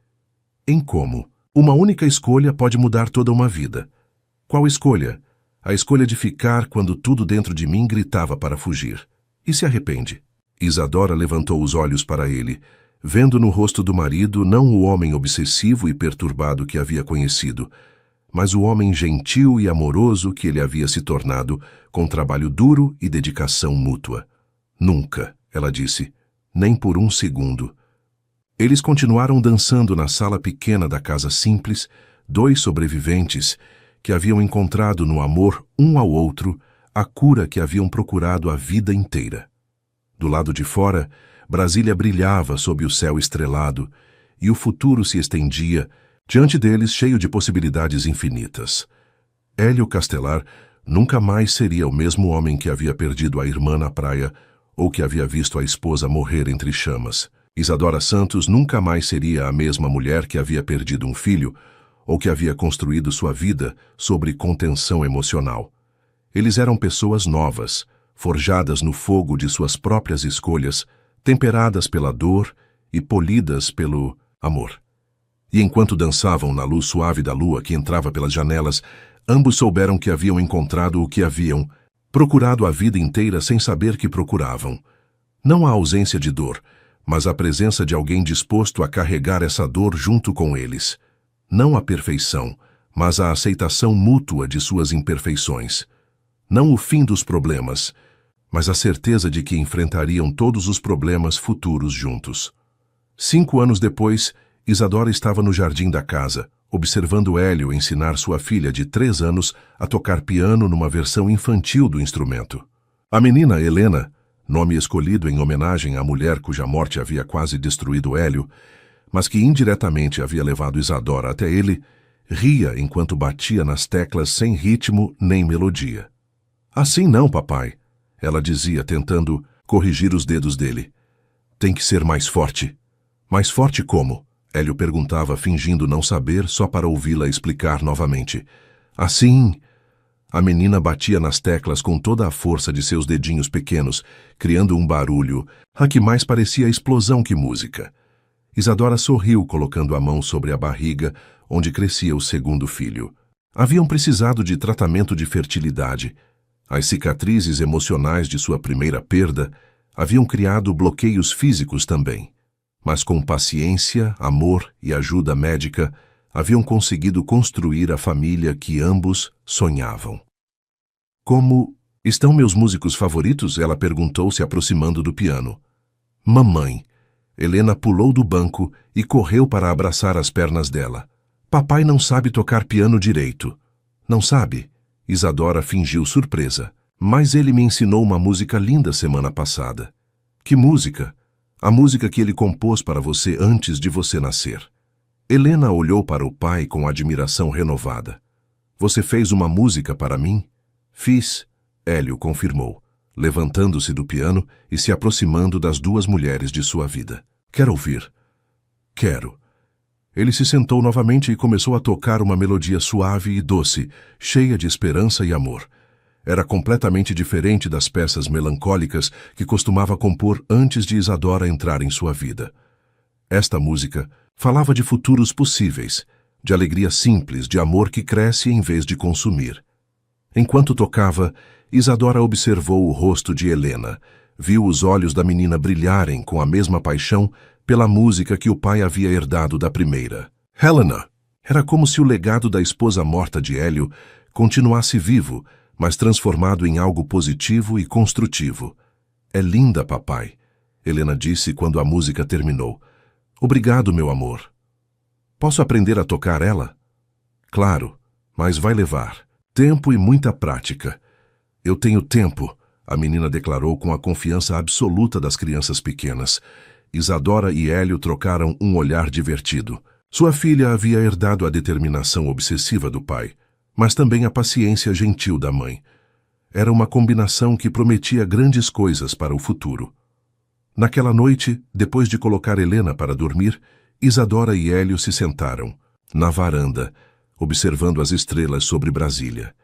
Em como? Uma única escolha pode mudar toda uma vida. Qual escolha? A escolha de ficar quando tudo dentro de mim gritava para fugir. E se arrepende? Isadora levantou os olhos para ele, vendo no rosto do marido não o homem obsessivo e perturbado que havia conhecido, mas o homem gentil e amoroso que ele havia se tornado com trabalho duro e dedicação mútua. Nunca, ela disse, nem por um segundo. Eles continuaram dançando na sala pequena da casa simples, 2 sobreviventes que haviam encontrado no amor um ao outro a cura que haviam procurado a vida inteira. Do lado de fora, Brasília brilhava sob o céu estrelado e o futuro se estendia, diante deles cheio de possibilidades infinitas. Hélio Castelar nunca mais seria o mesmo homem que havia perdido a irmã na praia ou que havia visto a esposa morrer entre chamas. Isadora Santos nunca mais seria a mesma mulher que havia perdido um filho ou que havia construído sua vida sobre contenção emocional. Eles eram pessoas novas, forjadas no fogo de suas próprias escolhas, temperadas pela dor e polidas pelo amor. E enquanto dançavam na luz suave da lua que entrava pelas janelas, ambos souberam que haviam encontrado o que haviam procurado a vida inteira sem saber que procuravam. Não a ausência de dor, mas a presença de alguém disposto a carregar essa dor junto com eles. Não a perfeição, mas a aceitação mútua de suas imperfeições. Não o fim dos problemas, mas a certeza de que enfrentariam todos os problemas futuros juntos. 5 anos depois, Isadora estava no jardim da casa, observando Hélio ensinar sua filha de 3 anos a tocar piano numa versão infantil do instrumento. A menina Helena, nome escolhido em homenagem à mulher cuja morte havia quase destruído Hélio, mas que indiretamente havia levado Isadora até ele, ria enquanto batia nas teclas sem ritmo nem melodia. Assim não, papai, ela dizia, tentando corrigir os dedos dele. Tem que ser mais forte. Mais forte como? Hélio perguntava, fingindo não saber, só para ouvi-la explicar novamente. Assim... A menina batia nas teclas com toda a força de seus dedinhos pequenos, criando um barulho, a que mais parecia explosão que música. Isadora sorriu, colocando a mão sobre a barriga, onde crescia o segundo filho. Haviam precisado de tratamento de fertilidade. As cicatrizes emocionais de sua primeira perda haviam criado bloqueios físicos também. Mas com paciência, amor e ajuda médica, haviam conseguido construir a família que ambos sonhavam. Como estão meus músicos favoritos? Ela perguntou, se aproximando do piano. Mamãe. Helena pulou do banco e correu para abraçar as pernas dela. Papai não sabe tocar piano direito. Não sabe? Isadora fingiu surpresa. Mas ele me ensinou uma música linda semana passada. Que música? A música que ele compôs para você antes de você nascer. Helena olhou para o pai com admiração renovada. Você fez uma música para mim? Fiz, Hélio confirmou, levantando-se do piano e se aproximando das 2 mulheres de sua vida. Quer ouvir? Quero. Ele se sentou novamente e começou a tocar uma melodia suave e doce, cheia de esperança e amor. Era completamente diferente das peças melancólicas que costumava compor antes de Isadora entrar em sua vida. Esta música falava de futuros possíveis, de alegria simples, de amor que cresce em vez de consumir. Enquanto tocava, Isadora observou o rosto de Helena, viu os olhos da menina brilharem com a mesma paixão pela música que o pai havia herdado da primeira. Helena! Era como se o legado da esposa morta de Hélio continuasse vivo, mas transformado em algo positivo e construtivo. É linda, papai, Helena disse quando a música terminou. Obrigado, meu amor. Posso aprender a tocar ela? Claro, mas vai levar tempo e muita prática. Eu tenho tempo, a menina declarou com a confiança absoluta das crianças pequenas. Isadora e Hélio trocaram um olhar divertido. Sua filha havia herdado a determinação obsessiva do pai, mas também a paciência gentil da mãe. Era uma combinação que prometia grandes coisas para o futuro. Naquela noite, depois de colocar Helena para dormir, Isadora e Hélio se sentaram, na varanda, observando as estrelas sobre Brasília.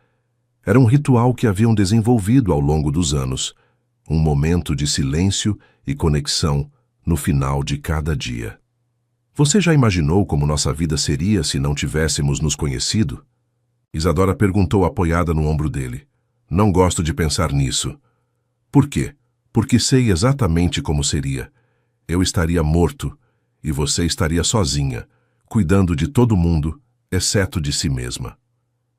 Era um ritual que haviam desenvolvido ao longo dos anos, um momento de silêncio e conexão no final de cada dia. Você já imaginou como nossa vida seria se não tivéssemos nos conhecido? Isadora perguntou apoiada no ombro dele. Não gosto de pensar nisso. Por quê? Porque sei exatamente como seria. Eu estaria morto e você estaria sozinha, cuidando de todo mundo, exceto de si mesma.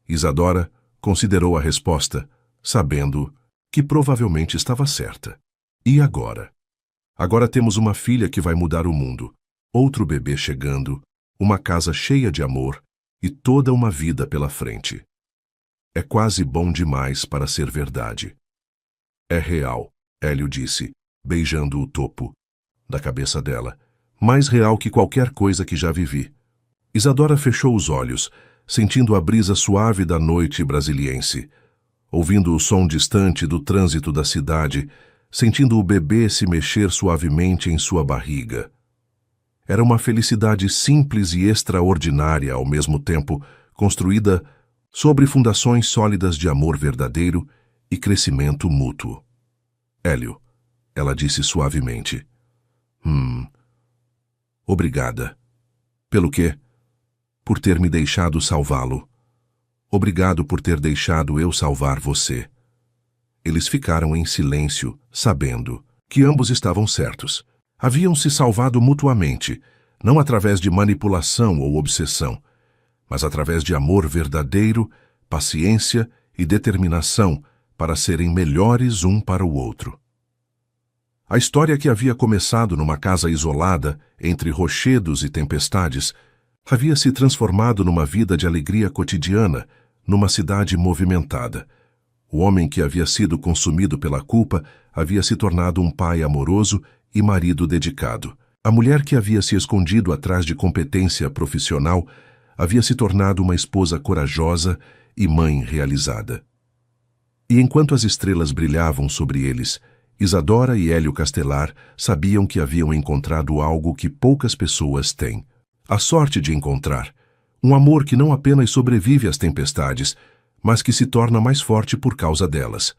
Isadora considerou a resposta, sabendo que provavelmente estava certa. E agora? Agora temos uma filha que vai mudar o mundo, outro bebê chegando, uma casa cheia de amor e toda uma vida pela frente. É quase bom demais para ser verdade. É real, Hélio disse, beijando o topo da cabeça dela. Mais real que qualquer coisa que já vivi. Isadora fechou os olhos, sentindo a brisa suave da noite brasiliense, ouvindo o som distante do trânsito da cidade, sentindo o bebê se mexer suavemente em sua barriga. Era uma felicidade simples e extraordinária ao mesmo tempo, construída sobre fundações sólidas de amor verdadeiro e crescimento mútuo. Hélio, ela disse suavemente. Obrigada. Pelo quê? Por ter me deixado salvá-lo. Obrigado por ter deixado eu salvar você. Eles ficaram em silêncio, sabendo que ambos estavam certos. Haviam se salvado mutuamente, não através de manipulação ou obsessão, mas através de amor verdadeiro, paciência e determinação para serem melhores um para o outro. A história que havia começado numa casa isolada, entre rochedos e tempestades, havia se transformado numa vida de alegria cotidiana, numa cidade movimentada. O homem que havia sido consumido pela culpa havia se tornado um pai amoroso e marido dedicado. A mulher que havia se escondido atrás de competência profissional havia se tornado uma esposa corajosa e mãe realizada. E enquanto as estrelas brilhavam sobre eles, Isadora e Hélio Castelar sabiam que haviam encontrado algo que poucas pessoas têm. A sorte de encontrar um amor que não apenas sobrevive às tempestades, mas que se torna mais forte por causa delas.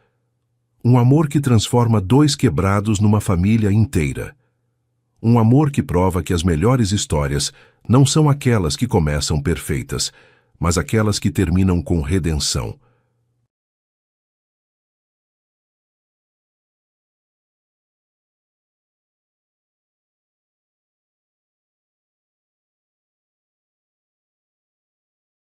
Um amor que transforma dois quebrados numa família inteira. Um amor que prova que as melhores histórias não são aquelas que começam perfeitas, mas aquelas que terminam com redenção.